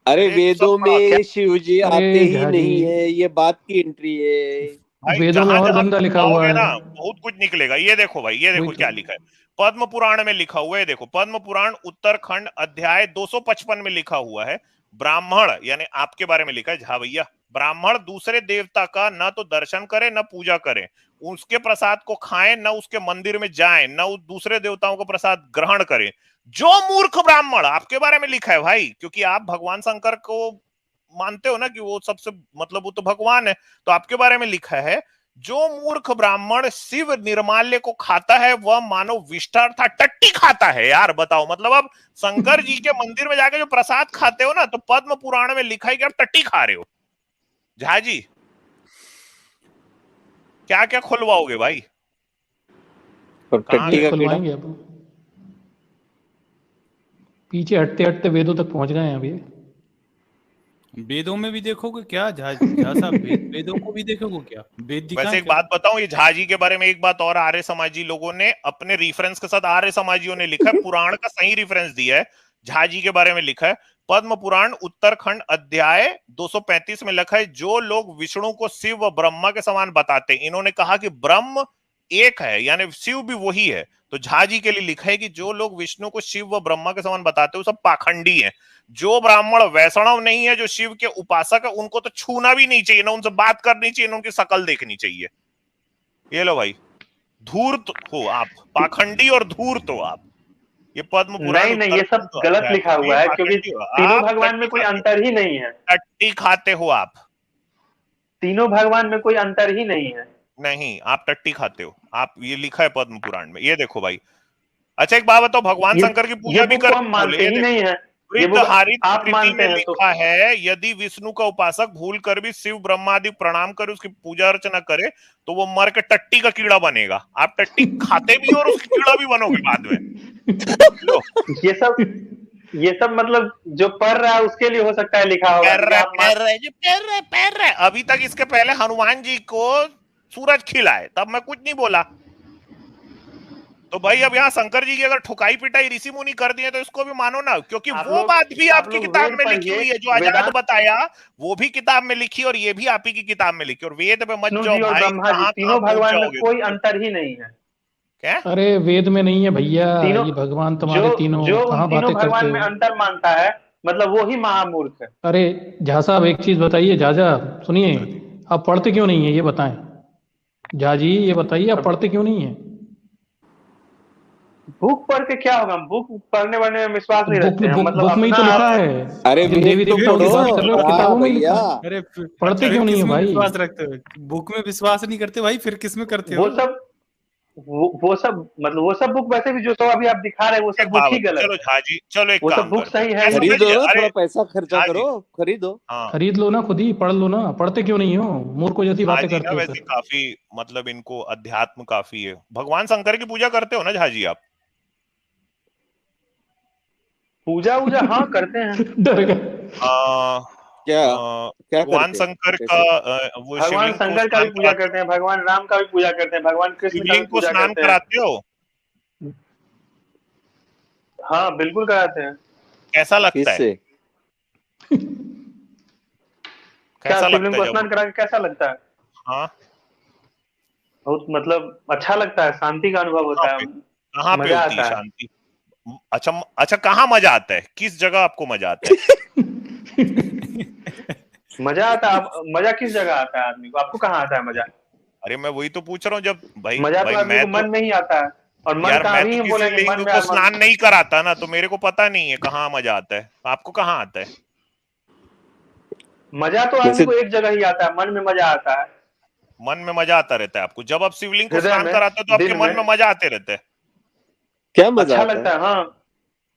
अरे अरे सब वेदों पढ़ा क्या में शिव जी अरे आते ही झा जी, नहीं है, ये बात की एंट्री है। भाई, वेदों में जहां और जहां गंदा तुम लिखा हुआ जाओगे ना है। बहुत कुछ निकलेगा। ये देखो भाई, ये वही देखो तो। क्या लिखा है, पद्म पुराण में लिखा हुआ है। देखो, पद्म पुराण उत्तरखंड अध्याय 255 में लिखा हुआ है, ब्राह्मण यानी आपके बारे में लिखा है झा भैया, ब्राह्मण दूसरे देवता का न तो दर्शन करे न पूजा करे, उसके प्रसाद को खाएं न उसके मंदिर में जाएं, न दूसरे देवताओं को प्रसाद ग्रहण करें। जो मूर्ख ब्राह्मण, आपके बारे में लिखा है भाई, क्योंकि आप भगवान शंकर को मानते हो ना कि वो सबसे मतलब वो तो भगवान है, तो आपके बारे में लिखा है जो मूर्ख ब्राह्मण शिव निर्माल्य को खाता है वह मानो विष्ठा अर्थात टट्टी खाता है। यार बताओ, मतलब अब शंकर जी के मंदिर में जाके जो प्रसाद खाते हो ना, तो पद्म पुराण में लिखा है कि आप टट्टी खा रहे हो। झा जी क्या क्या खुलवाओगे भाई? और कहाँ टट्टी गए? का कीड़ा। खुलवाएंगे अब, पीछे हटते हटते वेदों तक पहुंच गए हैं अभी। वेदों में भी देखोगे क्या? झा साहब, वेदों को भी देखोगे क्या? वेद वैसे दिखाएं एक क्या? बात बताऊं, ये झाजी के बारे में एक बात और आर्य समाजी लोगों ने अपने रेफरेंस के साथ, आर्य समाजियों ने लिखा है, पुराण का सही रेफरेंस दिया है। झाजी के बारे में लिखा है पद्म पुराण उत्तरखंड अध्याय 235 में लिखा है जो लोग विष्णु को शिव व ब्रह्मा के समान बताते हैं, इन्होंने कहा कि ब्रह्म एक है यानी शिव भी वही है। तो झाजी के लिए लिखा है कि जो लोग विष्णु को शिव व ब्रह्मा के समान बताते हैं वो सब पाखंडी हैं। जो ब्राह्मण वैष्णव नहीं है, जो शिव के उपासक है, उनको तो छूना भी नहीं चाहिए, ना उनसे बात करनी चाहिए, ना उनकी शकल देखनी चाहिए। ये लो भाई, धूर्त हो आप, पाखंडी और धूर्त हो आप। ये पद्म पुराण नहीं नहीं, ये सब उत्तराखंड गलत अध्याय लिखा तो ये हुआ है, क्योंकि पाखंडी हो तीनों आप, भगवान में टट्टी कोई खाते हो, अंतर ही नहीं है। टट्टी खाते हो आप। तीनों भगवान में कोई अंतर ही नहीं है। नहीं, आप टट्टी खाते हो आप, ये लिखा है पद्म पुराण में, ये देखो भाई। अच्छा एक बात बताओ, भगवान ये शंकर की ये पूजा भी बुक को करते हम हो बोले? मानते ये ही देखो, नहीं है। ये बुक वृद्धहारित आप कृति मानते में हैं तो लिखा है यदि विष्णु का उपासक भूल कर भी शिव ब्रह्मा आदि प्रणाम करे, उसकी पूजा अर्चना करे, तो वो मर के टट्टी का कीड़ा बनेगा। आप टट्टी खाते भी हो और उसकी कीड़ा भी बनोगे बाद में। लो, ये सब मतलब जो पढ़ रहा है उसके लिए हो सकता है लिखा होगा, पैर क्योंकि रहे आप पैर रहे जो पैर रहे। अभी तक इसके पहले हनुमान जी को सूरज खिलाए तब मैं कुछ नहीं बोला। तो भाई अब यहाँ शंकर जी की अगर ठुकाई पिटाई ऋषि मुनि कर दिए तो इसको भी मानो ना, क्योंकि वो बात भी आप आपकी लोग किताब वेद में लिखी पढ़िए, हुई है। जो आजाद वेदांत बताया वो भी किताब में लिखी और ये भी आप ही की किताब में लिखी, और वेद पे मत विष्णु जाओ जी और भाई, ब्रह्मा जी कहाँ कहाँ तीनों पहुंच भगवान में जाओगे कोई तुम। अंतर ही नहीं है। क्या? अरे वेद में नहीं है भैया, तीनों ये भगवान जो तुम्हारे तीनों, जो उन कहाँ तीनों बातें करते भगवान में हो। अंतर मानता है, मतलब वो ही महामूर्ख है। अरे झा साहब एक चीज बताइए, झाझा सुनिए, आप पढ़ते क्यों नहीं है ये बताएं। झा जी ये बताइए, आप अब पढ़ते क्यों नहीं है? बुक पढ़ के क्या होगा? हम बुक पढ़ने वाले में विश्वास तो नहीं बुक रखते हैं, बुक मतलब बुक में ही अपना तो लिखा आप है, अरे जिन देवी वेद तो देवताओं की बात कर रहे हो पढ़ो। हाँ किताबों में ही लिखा भैया, है। अरे पढ़ते फिर क्यों नहीं किस हो में भाई? विश्वास रखते हो? बुक में विश्वास नहीं करते भाई, फिर किस में करते वो हो? सब वो सब मतलब वो सब बुक वैसे भी जो सब अभी आप दिखा रहे हैं वो सब एक बुक बात ही बताओ, गलत चलो है। झाजी, चलो एक वो सब काम बुक करते हैं, सही है क्या ही नहीं। खरीदो समझिए, ना, अरे थोड़ा पैसा खर्चा झाजी, करो, खरीदो। हाँ, खरीद लो ना, खुद ही पढ़ लो ना, पढ़ते क्यों नहीं हो? मूर्खों जैसी बातें झाजी ना करते हो वैसे फिर। काफी मतलब इनको अध्यात्म काफी है। भगवान शंकर की पूजा करते हो ना झाजी आप? पूजा वूजा हाँ करते हैं। डर गए। आ, क्या क्या भगवान करते हैं शंकर का कैसे? वो भगवान शिवलिंग को शंकर का भी स्नान पूजा कराते करते हो? हैं, भगवान राम का भी पूजा करते हैं, भगवान कृष्ण का भी शिवलिंग को पूजा स्नान करते हैं। कराते हो? हाँ बिल्कुल कराते हैं। कैसा लगता है? किससे? क्या कैसा शिवलिंग लगता है को जब? स्नान करा के कैसा लगता है? हाँ, बहुत मतलब अच्छा लगता है, शांति का अनुभव कहाँ होता है, पे कहाँ पे मजा होती है आता है। शांति? अच्छा अच्छा, कहाँ मजा आता है, किस जगह आपको मजा आता है? मजा आता है मजा किस जगह आता है आदमी को? आपको कहाँ आता है मजा? अरे मैं वही तो पूछ रहा हूँ, जब भाई मजा तो भाई आदमी मैं को तो, मन में ही आता है, और मन यार का मैं अभी तो ही किसी बोलेंगे लिंग मन में को मन। स्नान नहीं कराता ना, तो मेरे को पता नहीं है कहाँ मजा आता है। आपको कहाँ आता है? मजा तो आदमी वैसे को एक जगह ही आता है, मन में मजा आता है। मन में मजा आता रहता है आपको? जब आप शिवलिंग को हृदय स्नान में, कराते हो तो आपके दिल मन में में मजा आते रहते हैं? क्या मजा अच्छा आता है? लगता है हाँ।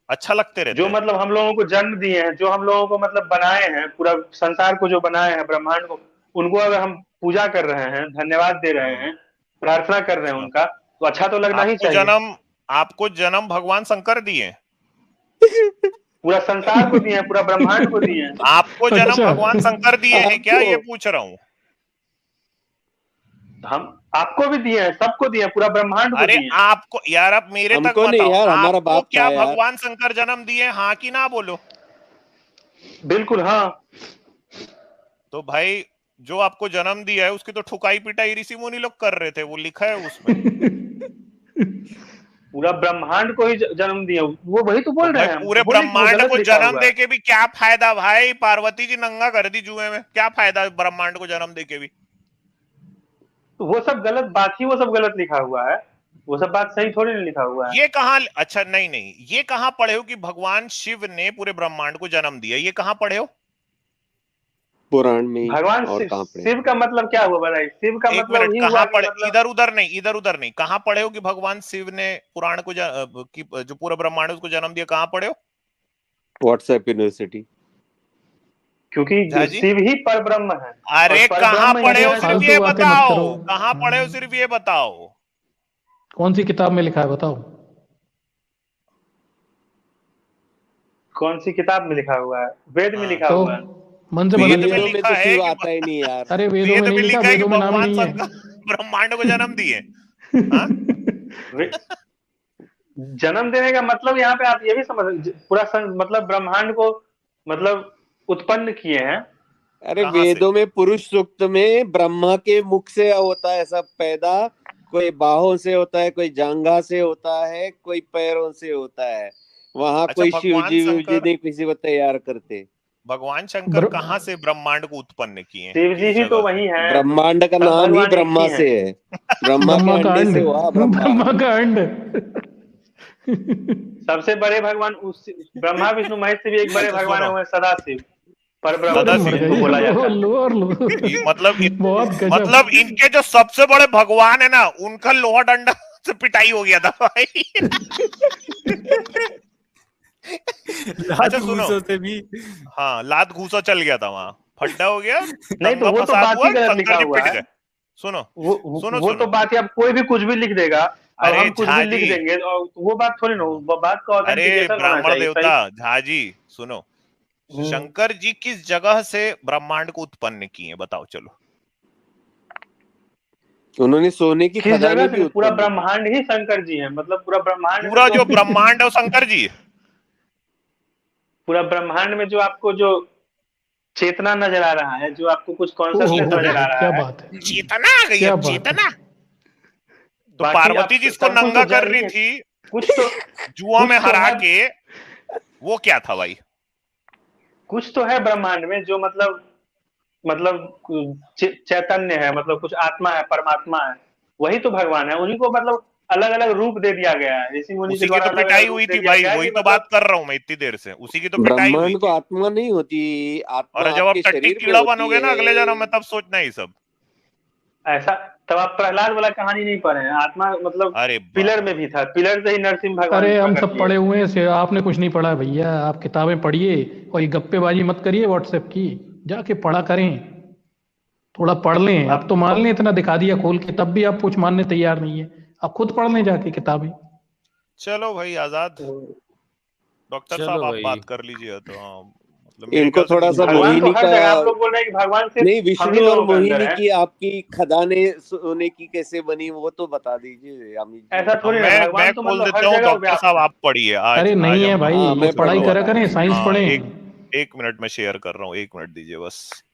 अच्छा लगते रहते जो हैं? मतलब हम लोगों को जन्म दिए हैं, जो हम लोगों को मतलब बनाए हैं, पूरा संसार को जो बनाए हैं, ब्रह्मांड को, उनको अगर हम पूजा कर रहे हैं, धन्यवाद दे रहे हम्म, हैं, प्रार्थना कर रहे हैं अच्छा। उनका, तो अच्छा तो लगना ही आपको चाहिए। जन्म आपको जन्म भगवान शंकर दिए? पूरा संसार को दिए हैं, पूरा ब्रह्मांड को दिए हैं। आपको जन्म अच्छा। भगवान शंकर दिए हैं क्या, आपको ये पूछ रहा हूँ। हम आपको भी दिए हैं, सबको दिए हैं, पूरा ब्रह्मांड को अरे दिए हैं। आपको, यार आप मेरे तक हमको नहीं बताओ, यार, हमारा आपको बाप क्या था यार। भगवान शंकर जन्म दिए, हाँ कि ना बोलो? बिल्कुल हाँ। तो भाई जो आपको जन्म दिया है उसकी तो ठुकाई पिटाई ऋषि मुनि लोग कर रहे थे, वो लिखा है उसमें। पूरा ब्रह्मांड को ही जन्म दिए, वो वही तो तो बोल रहे भाई हैं हम, पूरे तो बोले कि वो ब्रह्मांड गलत को लिखा जन्म हुआ है। दे के भी क्या फायदा भाई? पार्वती जी नंगा कर दी जुए में, क्या फायदा ब्रह्मांड को जन्म दे के भी? तो वो सब गलत बात ही, वो सब गलत लिखा हुआ है, वो सब बात सही थोड़ी नहीं लिखा हुआ है। ये कहाँ, अच्छा नहीं नहीं, ये कहाँ पढ़े हो कि भगवान शिव ने पूरे ब्रह्मांड को जन्म दिया? ये कहाँ पढ़े हो? पुराण में भगवान और कहाँ पढ़े? शिव का मतलब क्या हुआ बताइए? शिव का एक मतलब मिनट, ही कहाँ हुआ कि पढ़े? मतलब इधर उधर नहीं, कहाँ पढ़े हो कि भगवान शिव ने पुराण को जो पूरा ब्रह्मांड है उसको जन्म दिया? कहाँ पढ़े हो? WhatsApp university. क्योंकि जी शिव ही पर ब्रह्म है। अरे और पर कहाँ ब्रह्म पढ़े ही हो? है। सिर्फ फालतू ये बातें मत करो। बताओ, कहाँ पढ़े हो? सिर्फ ये बताओ। कौन सी किताब में लिखा है बताओ? कौन सी किताब में लिखा हुआ है? वेद में हाँ, लिखा तो हुआ है। मन से बता वेद में दिया। वेदों में लिखा तो है शिव कि आता ही नहीं यार। अरे वेदों में वेद नहीं में लिखा, लिखा है कि वेदों में नाम ही भगवान नहीं है। शंकर ब्रह्मांड को जन्म दिए। हाँ? वे- जन्म देने का मतलब यहाँ पे आप ये भी पूरा मतलब ब्रह्मांड को मतलब उत्पन्न किए हैं। अरे कहाँ से? वेदों में पुरुष सूक्त में ब्रह्मा के मुख से होता है सब पैदा, कोई बाहों से होता है, कोई जांघा से होता है, कोई पैरों से होता है। वहां अच्छा, कोई शिवजी विवजी नहीं किसी को तैयार करते। भगवान शंकर ब्र- कहाँ से ब्रह्मांड को उत्पन्न किए? शिव जी किस भी तो जगह से? वही है। ब्रह्मांड का सब नाम ही भगवान एक ब्रह्मा ही से हैं। है। ब्रह्मा के ब्रह्मा का अंडे अंड। से हुआ ब्रह्मा। ब्रह्मा का अंड। सबसे बड़े भगवान ब्रह्मा विष्णु महेश से भी एक बड़े अच्छा भगवान है, सुनो, वो है सदाशिव, पर ब्रह्म अरे मर सदाशिव। जिनको गए। बोला जाता लो है। लो और लो। बहुत गजब। मतलब इनके जो सबसे बड़े भगवान है ना, उनका लोहा डंडा से पिटाई हो गया था भाई। लात अच्छा सुनो, घूसों से भी। हाँ, लात घूसा चल गया था वहां, फड्डा हो गया, नहीं तो दंगा वो तो फसाद बात हुआ, ही गलत लिखा शंकर जी हुआ पिट है। गए। सुनो वो सुनो वो तो सुनो, बात ही, अब कोई भी कुछ भी लिख देगा। अब अरे हम कुछ भी झा लिख जी, देंगे और वो बात थोड़ी ना, वो बात का अरे ऑथेंटिकेशन होना ब्राह्मण चाहिए देवता सही। झा जी, सुनो, हम्म। शंकर जी किस जगह से ब्रह्मांड को उत्पन्न किए बताओ चलो। उन्होंने सोने की किस खदानें जगह भी से? पूरा उत्पन्न की। ब्रह्मांड ही शंकर जी है, मतलब पूरा ब्रह्मांड में पूरा जो जो ब्रह्मांड है वो शंकर जी है। पूरा ब्रह्मांड में जो आपको जो चेतना नजर आ रहा है, जो आपको कुछ कॉन्सियसनेस नजर आ हो क्या रहा है, बात है। चेतना आ गई, क्या अब बात है। चेतना। तो बाकी आप पार्वती जिसको सब कुछ नंगा तो कर जड़ रही ही है। थी कुछ तो जुआ में कुछ तो हरा है। के, वो क्या था भाई? कुछ तो है ब्रह्मांड में जो मतलब चैतन्य है, मतलब कुछ आत्मा है, परमात्मा है। वही तो भगवान है। उन्हीं को मतलब अलग अलग रूप दे दिया गया है, ऋषि मुनि के उसी की द्वारा तो अलग पिटाई अलग रूप हुई दे थी दिया भाई, गया है वही कि तो बात मतलब कर रहा हूं मैं इतनी देर से, उसी की तो पिटाई हुई ब्रह्मांड को थी। आत्मा नहीं होती, आत्मा और जब आप आपके टट्टी शरीर में कीड़ा होती बनोगे ना अगले जन्म में, है। तब सोचना ही सब। ऐसा। तब आप प्रहलाद वाला कहानी नहीं पढ़े हैं? आत्मा मतलब अरे पिलर में भी था, पिलर से ही नरसिंह भगवान अरे हम प्रकट सब हुए। पढ़े हुए हैं से आपने कुछ नहीं पढ़ा है भैया। आप किताबें पढ़िए और ये गप्पेबाजी मत करिए व्हाट्सएप की। जाके पढ़ा करें। थोड़ा पढ़ लें। अब तो मान लें, इतना दिखा दिया खोल के तब भी आप कुछ मानने तैयार नहीं है। आप खुद पढ़ लें जाके किताबें। चलो भाई आजाद, डॉक्टर साहब चलो आप भाई। बात कर लीजिए। तो हाँ, मतलब मेरे इनको ख्याल से थोड़ा सा मुझे भगवान तो मोहिनी हर का, जगह, आप लोग बोल रहे हैं कि भगवान सिर्फ नहीं हम ही विष्णु और लोगों के अंदर मोहिनी है। की आपकी खदानें सोने की कैसे बनी वो तो बता दीजिए अमित जी। ऐसा थोड़ी ना, मैं भगवान तो खोल मतलब देता हर हूँ, जगह डॉक्टर व्याप्त साहब है। आप पढ़िए। आज अरे आज नहीं है हम भाई, हाँ मैं पढ़ाई पढ़ करा लेता करें, हूँ। साइंस हाँ, पढ़ें। एक मिनट में शेयर कर रहा हूँ, एक मिनट दीजिए बस।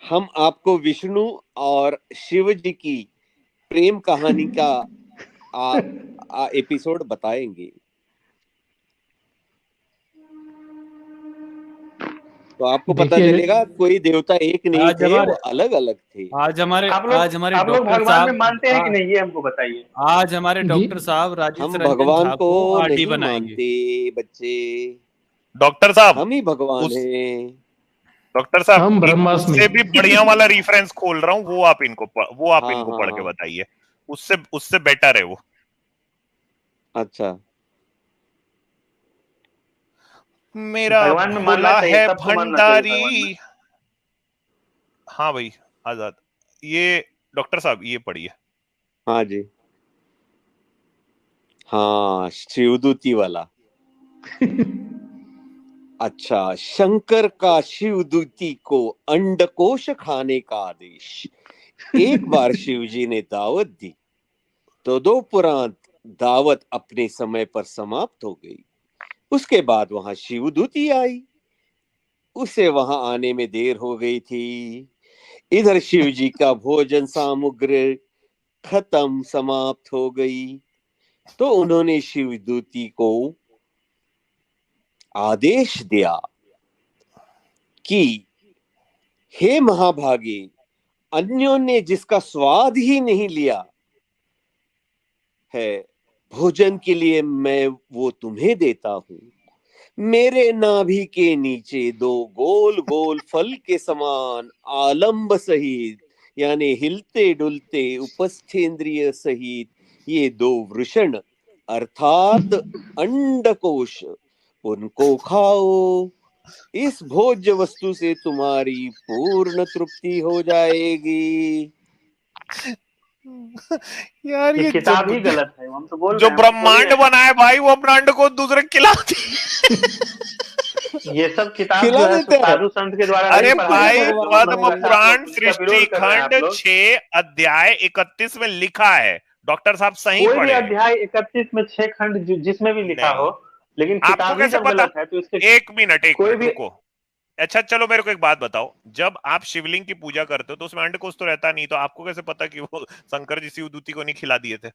हम आपको विष्णु और शिव जी की प्रेम कहानी का एपिसोड बताएंगे। तो आपको पता देखिए चलेगा कोई देवता एक नहीं आज थे, वो हमारे अलग अलग थे। आज हमारे आप लोग डॉक्टर भगवान में साहब मानते हैं कि नहीं, ये हमको बताइए। आज हमारे जी डॉक्टर साहब राजेश हम रंजन भगवान झा को को आरडी नहीं बनाएंगे। मानते बच्चे, डॉक्टर साहब, हम ही भगवान उस हैं। डॉक्टर साहब हम एक ब्रह्मास्मि। उससे भी बढ़िया वाला रेफरेंस खोल रहा हूँ, वो आप हाँ इनको हाँ पढ़ के हाँ। बताइए। उससे उससे बेटर है वो। अच्छा। मेरा भगवान में मानना भोला चाहिए, है सबको मानना चाहिए भगवान में। भंडारी। हाँ भाई आजाद, ये डॉक्टर साहब ये पढ़िए। हाँ जी। हाँ शिवदूती वाला। अच्छा, शंकर का शिवदूती को अंडकोश खाने का आदेश। एक बार शिव जी ने दावत दी तो दोपहर दावत अपने समय पर समाप्त हो गई। उसके बाद वहां शिवदूती आई, उसे वहां आने में देर हो गई थी। इधर शिव जी का भोजन सामग्री खत्म समाप्त हो गई, तो उन्होंने शिवदूती को आदेश दिया कि हे महाभागे, अन्यों ने जिसका स्वाद ही नहीं लिया है भोजन के लिए मैं वो तुम्हें देता हूं। मेरे नाभि के नीचे दो गोल गोल फल के समान आलंब सहित, यानी हिलते डुलते उपस्थेंद्रिय सहित ये दो वृषण अर्थात अंडकोश, उनको खाओ। इस भोज्य वस्तु से तुम्हारी पूर्ण तृप्ति हो जाएगी। यार ये ये किताब ही जो गलत है, हम तो बोल जो रहे हैं, हम तो ब्रह्मांड थोड़ी बनाए भाई वो अपने अंड को दूसरे को खिलाती। है। ये सब किताब खिला जो है देते हैं। साधु संत के द्वारा अरे नहीं पढ़ाया भाई गया है, वो भगवान पद्म है। पुराण इसका सृष्टि विरोध कर रहे हैं खंड आप लोग। 6 अध्याय 31 में लिखा है। डॉक्टर साहब सही कोई भी पढ़े हैं। अध्याय 31 में 6 खंड जिसमें भी लिखा नहीं, हो, लेकिन आपको किताब ही कैसे जब पता? गलत है तो इसके एक मिनट कोई भी रुको। अच्छा चलो मेरे को एक बात बताओ, जब आप शिवलिंग की पूजा करते हो तो उसमें अंडकोश तो रहता नहीं, तो आपको कैसे पता कि वो शंकर जी शिवदूती को नहीं खिला दिए थे?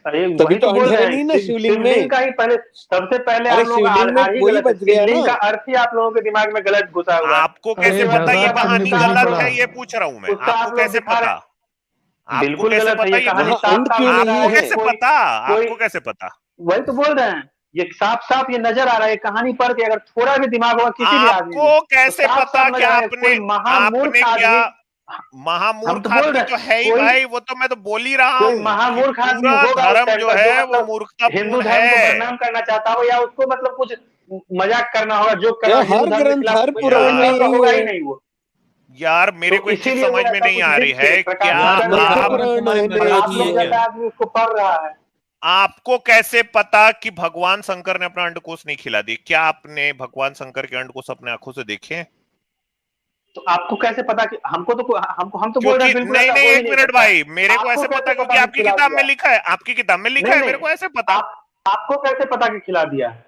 अरे तभी वही तो तो बोल अंड रहे है हैं, नहीं ना शिवलिंग में। शिवलिंग का ही पहले सबसे पहले अरे आप लोग शिवलिंग में आधार ही वही गलत है। बच गया शिवलिंग ना। का अर्थ ही आप लोगों के दिमाग में गलत घुसा हुआ है। आपको अरे कैसे पता ये दादा, तुमने कहानी तो नहीं गलत पढ़ा। है? ये पूछ रहा हूं मैं, उसका आपको आप लोग कैसे दिखा रहे पता? हैं। आपको बिल्कुल कैसे गलत है पता ये ये कहानी, वहाँ साफ अंड साफ क्यों नजर नहीं आ रहा आपको है। है? कैसे कोई पता? कोई आपको कैसे पता? वही तो बोल रहे हैं, ये साफ साफ ये नजर आ रहा है। कहानी पढ़ के अगर थोड़ा भी दिमाग होगा किसी भी आदमी में आपको तो कैसे साफ पता साफ कि नजर आ रहा है। आपने कोई महामूर्ख आपने क्या आदमी, हम महामूर्ख तो बोल आदमी रहे तो हैं, है ही कोई भाई, वो तो मैं तो बोल ही रहा कोई हूँ कि महामूर्ख आदमी पूरा होगा उस धर्म टाइम जो का, जो है वो मतलब हिंदू मूर्खतापूर्ण धर्म को है। बदनाम करना चाहता हो, या उसको मतलब कुछ मजाक करना होगा, जोक करना यह होगा, हिंदू हर धर्म के ग्रंथ खिलाफ, हर इस पुराण में तरह का यही होगा ही है। नहीं वो। यार मेरे तो को एक चीज इसीलिए वो समझ में ऐसा नहीं कुछ आ रही लिख के है, प्रकाशित क्या कर रहा है, मध्य पुराण में और आप लिखी लोग है। जैसा आदमी उसको पढ़ रहा है। आपको कैसे पता कि भगवान शंकर ने अपना अंडकोश नहीं खिला दिए? क्या आपने भगवान शंकर के अंडकोश अपने आंखों से देखे हैं? तो आपको कैसे पता कि हमको तो हम तो बोल रहे क्योंकि हैं बिल्कुल नहीं ऐसा नहीं हो ही एक नहीं मिनट सकता है। भाई, मेरे को आपको ऐसे पता कैसे क्योंकि पता कि आपकी खिला किताब दिया में है? लिखा है, आपकी किताब में लिखा नहीं है, नहीं, मेरे को ऐसे पता। आपको कैसे पता कि खिला दिया है?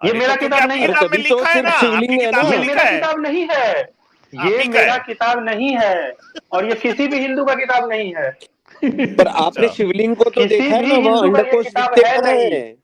ये अरे तो मेरा क्योंकि किताब आपकी नहीं अरे है, किताब में तभी तो लिखा है सिर्फ ना, आपकी शिवलिंग है किताब ना। में ये लिखा मेरा है। किताब नहीं है, आप ये ही का मेरा है। किताब नहीं है, और ये किसी भी हिंदू का किताब नहीं है। पर आपने अच्छा शिवलिंग को तो किसी देखा है भी ना, वहाँ हिंदू का ये अंडकोश किताब दिखते है कहाँ नहीं। है?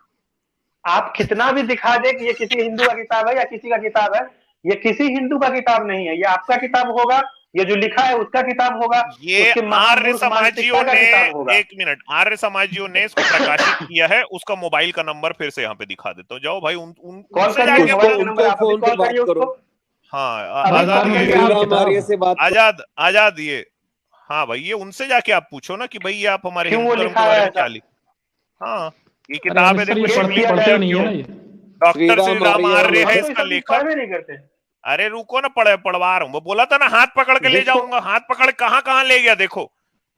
आप कितना भी दिखा दे कि ये किसी हिंदू का किताब है या किसी का किताब है, ये किसी हिंदू का किताब नहीं है। ये आपका किताब होगा, ये जो लिखा है उसका किताब होगा, ये उसके आर्य महामूर्ख समाजियों मानसिकता का ने, किताब होगा। एक मिनट, आर्य समाजियों ने इसको प्रकाशित किया है। उसका मोबाइल का नंबर फिर से यहाँ पे दिखा देता हूँ, जाओ भाई कॉल उनसे करिए, जाके उसको मोबाइल का अपना। नंबर उनको आप अभी फोन पे कॉल बात करिए उसको, करो। हाँ अभी बाजार कॉल में करिए मिलेगी आप। ये श्री राम आर्य किताब। से बात करो। आजाद ये, हाँ भाई ये उनसे जाके आप पूछो ना कि भाई ये आप हमारे क्यों हिंदू वो धर्म लिखा के बारे है में क्या ऐसा? लिखा। हाँ ये अरे किताब है, अमित सर, देखो ये केस किया पढ़ते ही जाए नहीं है क्यों? ना ये। डॉक्टर श्री राम आर्य हम है तो इसका ये सब लेखक। पढ़वे नहीं करते। अरे रुको ना, पढ़वा रहा हूँ। वो बोला था ना हाथ पकड़ के ले जिसको जाऊंगा, हाथ पकड़ कहाँ कहाँ ले गया। देखो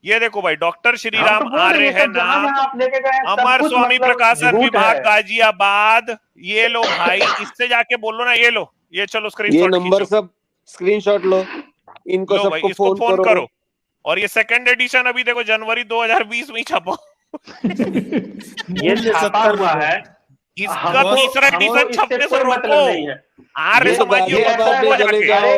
ये देखो भाई, डॉक्टर श्री हम तो राम बोल रहे हैं, आर्य ये है सब जहां नाम, जहां आप लेके गए हैं सब अमर कुछ स्वामी मतलब प्रकाशन झूठ विभाग है। गाजियाबाद। ये लो भाई, इससे जाके बोलो ना, ये लो, ये चलो ये स्क्रीनशॉट नंबर खींचो। सब स्क्रीनशॉट लो, इनको लो भाई सबको इसको फोन फोन करो। करो। और ये सेकंड एडिशन अभी देखो जनवरी 2020 में ही छपा। ये छापा हुआ है, इसका तीसरा हमको एडिशन इससे छपने से कोई मतलब नहीं रोको। है। आर्य ये तो समाजियों को गाजियाबाद रोको में चले जाके। जाओ,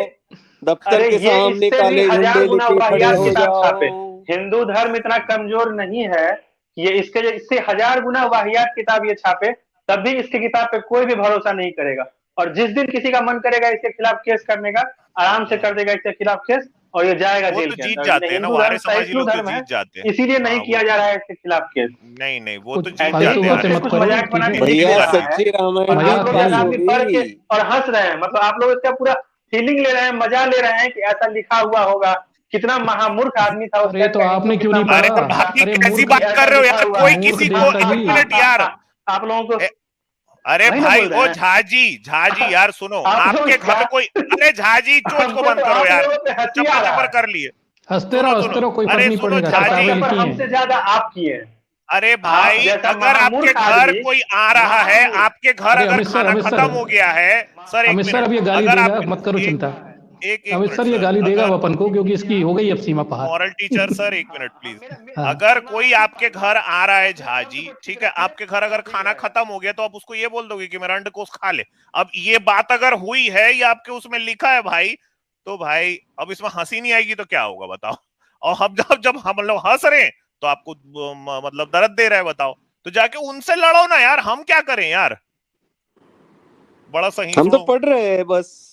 दफ्तर अरे के ये सामने इससे भी काले 1000 झंडे गुना लेके खड़े वाहियात हो किताब जाओ। छापे। हिंदू धर्म इतना कमजोर नहीं है कि ये इससे 1000 गुना वाहियात किताब ये छापे, तब भी इसकी किताब पे कोई भी भरोसा नहीं करेगा। और जिस दिन किसी का मन करेगा इसके खिलाफ केस करने का, आराम से कर देगा इसके खिलाफ केस, और ये जाएगा वो जेल तो के जीत अंदर। जाते हैं ना, हिंदू वो धर्म आर्य समाजी सहिष्णु लोग तो धर्म है, जीत जाते हैं। इसीलिए नहीं हाँ किया जा रहा है इसके खिलाफ केस। नहीं नहीं, वो कुछ तो जीत ऐसे फालतू ही जाते हैं बातें आर्य मत कुछ करो, मजाक बना ठीक के है। लिख दे भैया रहा है, सच्ची रामायण और की आप लोग मजाक जैसा नहीं आदमी है। पढ़ के होगी। और हंस रहे हैं। मतलब आप लोग इसका पूरा फीलिंग ले रहे हैं, मजा ले रहे हैं कि ऐसा लिखा हुआ होगा। कितना महामूर्ख आदमी था उस अरे टाइम तो का आपने हिंदू, क्यों कितना नहीं अरे पढ़ा? महामूर्ख था भाई अरे कैसी मूर्ख, बात ऐसा कर रहे हो लिखा यार, हुआ कोई है। मूर्ख किसी देश को, था एक जी। मिनट यार। आप लोगों को अरे वही ना भाई बोल रहे ओ हैं। झाजी यार सुनो, आप लोग आपके घर में कोई, अरे झाजी चोच को हमको बंद तो करो आप यार, लोगों पे हंसी आ चपर रहा चपर है, कर लिए। हंसते रहो सुनो, कोई फर्क अरे नहीं सुनो पड़ेगा, और झाजी, किताबें चपर लिखी हमसे हैं। ज्यादा आप किए हैं। अरे आप भाई जैसा अगर आपके महामूर्ख घर आदमी, कोई आ रहा है, महामूर्ख। आपके घर अरे अगर अमित सर, खाना खत्म हो गया है, सर एक अमित सर मिनट, अब ये गाली अगर देगा, आप मत करो एक चिंता। एक एक अमित मिनट सर ये सर, गाली देगा अगर अपन को, क्योंकि इसकी हो गई अब सीमा पार। मॉरल टीचर सर एक मिनट प्लीज, हाँ। अगर कोई आपके घर आ रहा है झाजी, ठीक है, आपके घर अगर खाना खत्म हो गया तो आप उसको ये बोल दोगे कि मेरा अंडकोश खा ले। अब ये बात अगर हुई है या आपके उसमें लिखा है भाई, तो भाई अब इसमें हंसी नहीं आएगी तो क्या होगा बताओ। और हम जब हम लोग हंस रहे हैं तो आपको मतलब दर्द दे रहा है, बताओ। तो जाके उनसे लड़ो ना यार, हम क्या करें यार, बड़ा सही हम तो सुनो। पढ़ रहे हैं बस।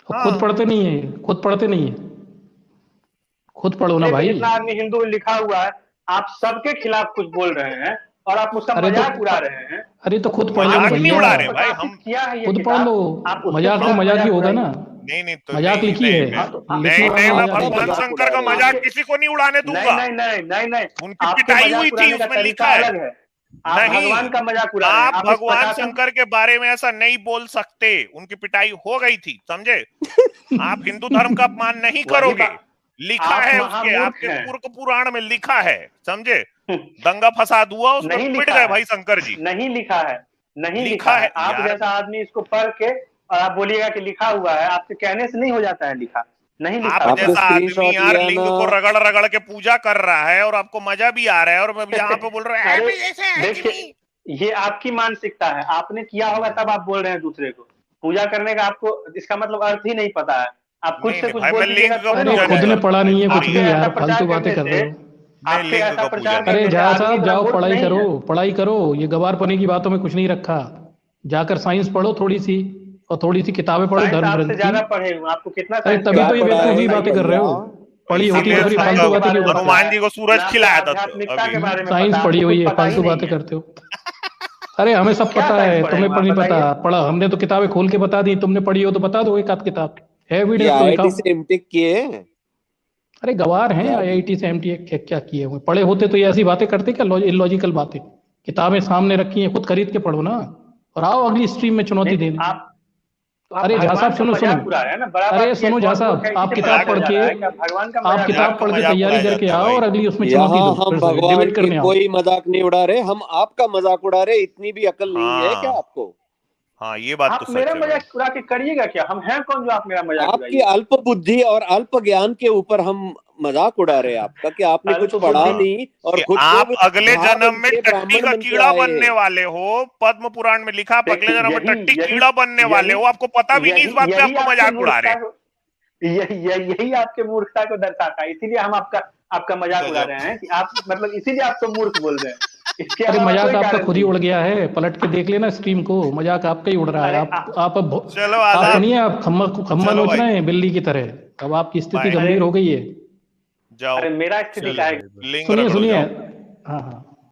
खुद हाँ पढ़ते नहीं है, खुद पढ़ते नहीं है, खुद पढ़ो ना भाई। इतना आदमी हिंदू में लिखा हुआ है, आप सबके खिलाफ कुछ बोल रहे हैं और आप उसका अरे तो मजाक उड़ा रहे हैं। अरे तो खुद पढ़ लो ना मजाक नहीं भैया, उड़ा रहे भाई हम। प्रकाशित किया है ये खुद पढ़ किताब, लो। आप उसके मजाक तो खिलाफ मजाक ही मजाक होगा ना, नहीं नहीं तो मजाक नहीं, लिखी नहीं, है, नहीं, लिखने नहीं, वाला मैं मजाक है। भगवान शंकर का मजाक किसी को नहीं उड़ाने नहीं दूंगा। नहीं नहीं नहीं नहीं, उनकी आपके पिटाई मजाक हुई थी, उड़ाने का उसमें तरीका लिखा है। अलग है। आप नहीं, भगवान का मजाक उड़ा रहे हैं, आप इस भगवान प्रकाशन शंकर के बारे में ऐसा नहीं बोल सकते, उनकी पिटाई हो गई थी, समझे? आप हिंदू धर्म का अपमान नहीं वही करोगे। बात, लिखा आप है उसके महामूर्ख आपके हैं। पूर्व पुराण में लिखा है, समझे? दंगा फसाद हुआ, उसमें नहीं पिट लिखा गए है, भाई शंकर जी। नहीं लिखा है, नहीं लिखा लिखा है। है आप यार। जैसा आदमी इसको पढ़ के और आप बोलिएगा कि लिखा हुआ है, आपके कहने से नहीं हो जाता है लिखा, नहीं लिखा आप हुआ। आपने जैसा आदमी स्क्रीनशॉट यार लिया लिंग ना? को रगड़ रगड़ के पूजा कर रहा है और आपको मजा भी आ रहा है, और मैं यहाँ पे बोल रहा है अरे, "ऐसे ऐसे है कि नहीं?" देखिए ये आपकी मानसिकता है, आपने किया होगा तब आप बोल रहे हैं दूसरे को। पूजा करने का आपको इसका मतलब अर्थ ही नहीं पता है, आप खुद नहीं, से नहीं कुछ भाई, बोल मैं दीजिएगा लिंग का थोड़ा अरे ना पूजा हो खुद नहीं ने जाएगा। पढ़ा नहीं है कुछ आपके भी ऐसा यार, प्रचार फालतू बातें करने कर रहे से, हो। नहीं, आपके लिंग ऐसा का प्रचार पूजा अरे करने से जा आदमी साहब इतना जाओ मूर्ख पढ़ाई नहीं करो, है। पढ़ाई करो, ये गवारपने की बातों में कुछ नहीं रखा। जाकर साइंस पढ़ो थोड़ी सी, और थोड़ी सी किताबें पढ़ो साइंस धर्म आपसे ग्रंथ की। ज्यादा पढ़े हूँ, आपको कितना अरे साइंस के तभी क्या तो बारे ये में पढ़ा पता है, है बेवकूफी बातें बताइए। कर रहे हो। पढ़ी होती है तो फिर साइंस फालतू के बातें बारे क्यों में करते पता हो? हनुमान है, जी को सूरज ना आपको खिलाया था आध्यात्मिकता के अभी। बारे में साइंस पता है, पढ़ी आपको हुई कुछ है, पता ही फालतू नहीं बातें है। करते हो। अरे हमें सब क्या पता साइंस है, पढ़े तुम्हें हुए पढ़ आप नहीं पता। बताइए। पढ़ा हमने तो किताबें खोल के बता दी, तुमने पढ़ी हो तो बता दो एक आध किताब, है ये एविडेंस तो आईआईटी दिखाओ। से एमटेक किए हैं? अरे गवार हैं, क्या आईआईटी से एमटीए क्या क्या किए हुए, पढ़े होते तो ये ऐसी बातें करते क्या, इलॉजिकल बातें। किताबें सामने रखी हैं, खुद खरीद के पढ़ो ना, और आओ अगली स्ट्रीम में चुनौती नहीं देने। तो आप अरे झा साहब भगवान का सुनो सुनो, मजाक उड़ा रहे हैं ना, बड़ा अरे बात किया सुनो झा कौन मूर्ख साहब, है, इसी आप से किताब पता पढ़ चल जा के, रहा है कि आप भगवान का आप मजाक उड़ा किताब रहे पढ़ के मजाक तैयारी उड़ाया करके जाता है आओ भाई। और अगली उसमें चुनौती यहाँ दो, हम फिर से भगवान डिबेट की करने आओ। कोई मजाक नहीं उड़ा रहे, हम आपका मजाक उड़ा रहे। इतनी भी अकल नहीं है क्या हाँ आपको? हाँ, ये बात आप तो सच मेरा है भाई। मजाक उड़ा के करिएगा क्या, हम हैं कौन जो आप मेरा मजाक आपकी उड़ाइएगा। अल्प बुद्धि और अल्प ज्ञान के ऊपर हम मजाक उड़ा रहे हैं आपका, कि आपने अल्प कुछ पढ़ा बुद्धि नहीं और कि खुद आप को अगले ब्राह्मण जन्म में बन के टट्टी ब्राह्मण का बन के कीड़ा आए बनने हैं। वाले हो। पद्म पुराण में लिखा आप अगले जन्म में यही टट्टी यही कीड़ा बनने वाले यही हो, आपको पता भी नहीं इस बात पे, यही आपको आपके मजाक उड़ा रहे मूर्खता को, यही आपके मूर्खता को दर्शाता है, इसीलिए हम आपका मजाक उड़ा गजब। रहे हैं कि आप मतलब इसीलिए आपको मूर्ख बोल रहे हैं, इसके अरे अलावा मजाक कोई आपका कारण खुद ही नहीं उड़ है। गया है, पलट के देख लेना स्ट्रीम को, मजाक आपका ही उड़ रहा है। अरे आप अब चलो आप आजाद, सुनिए, आप खम्मा खम्मा चलो नोच भाई, रहे हैं बिल्ली की तरह, अब आपकी स्थिति बाय, गंभीर हो गई है। जाओ, अरे मेरा स्थिति चलो क्या है, भाई, लिंग सुनिए रगड़ो सुनिए, जाओ। हाँ हाँ,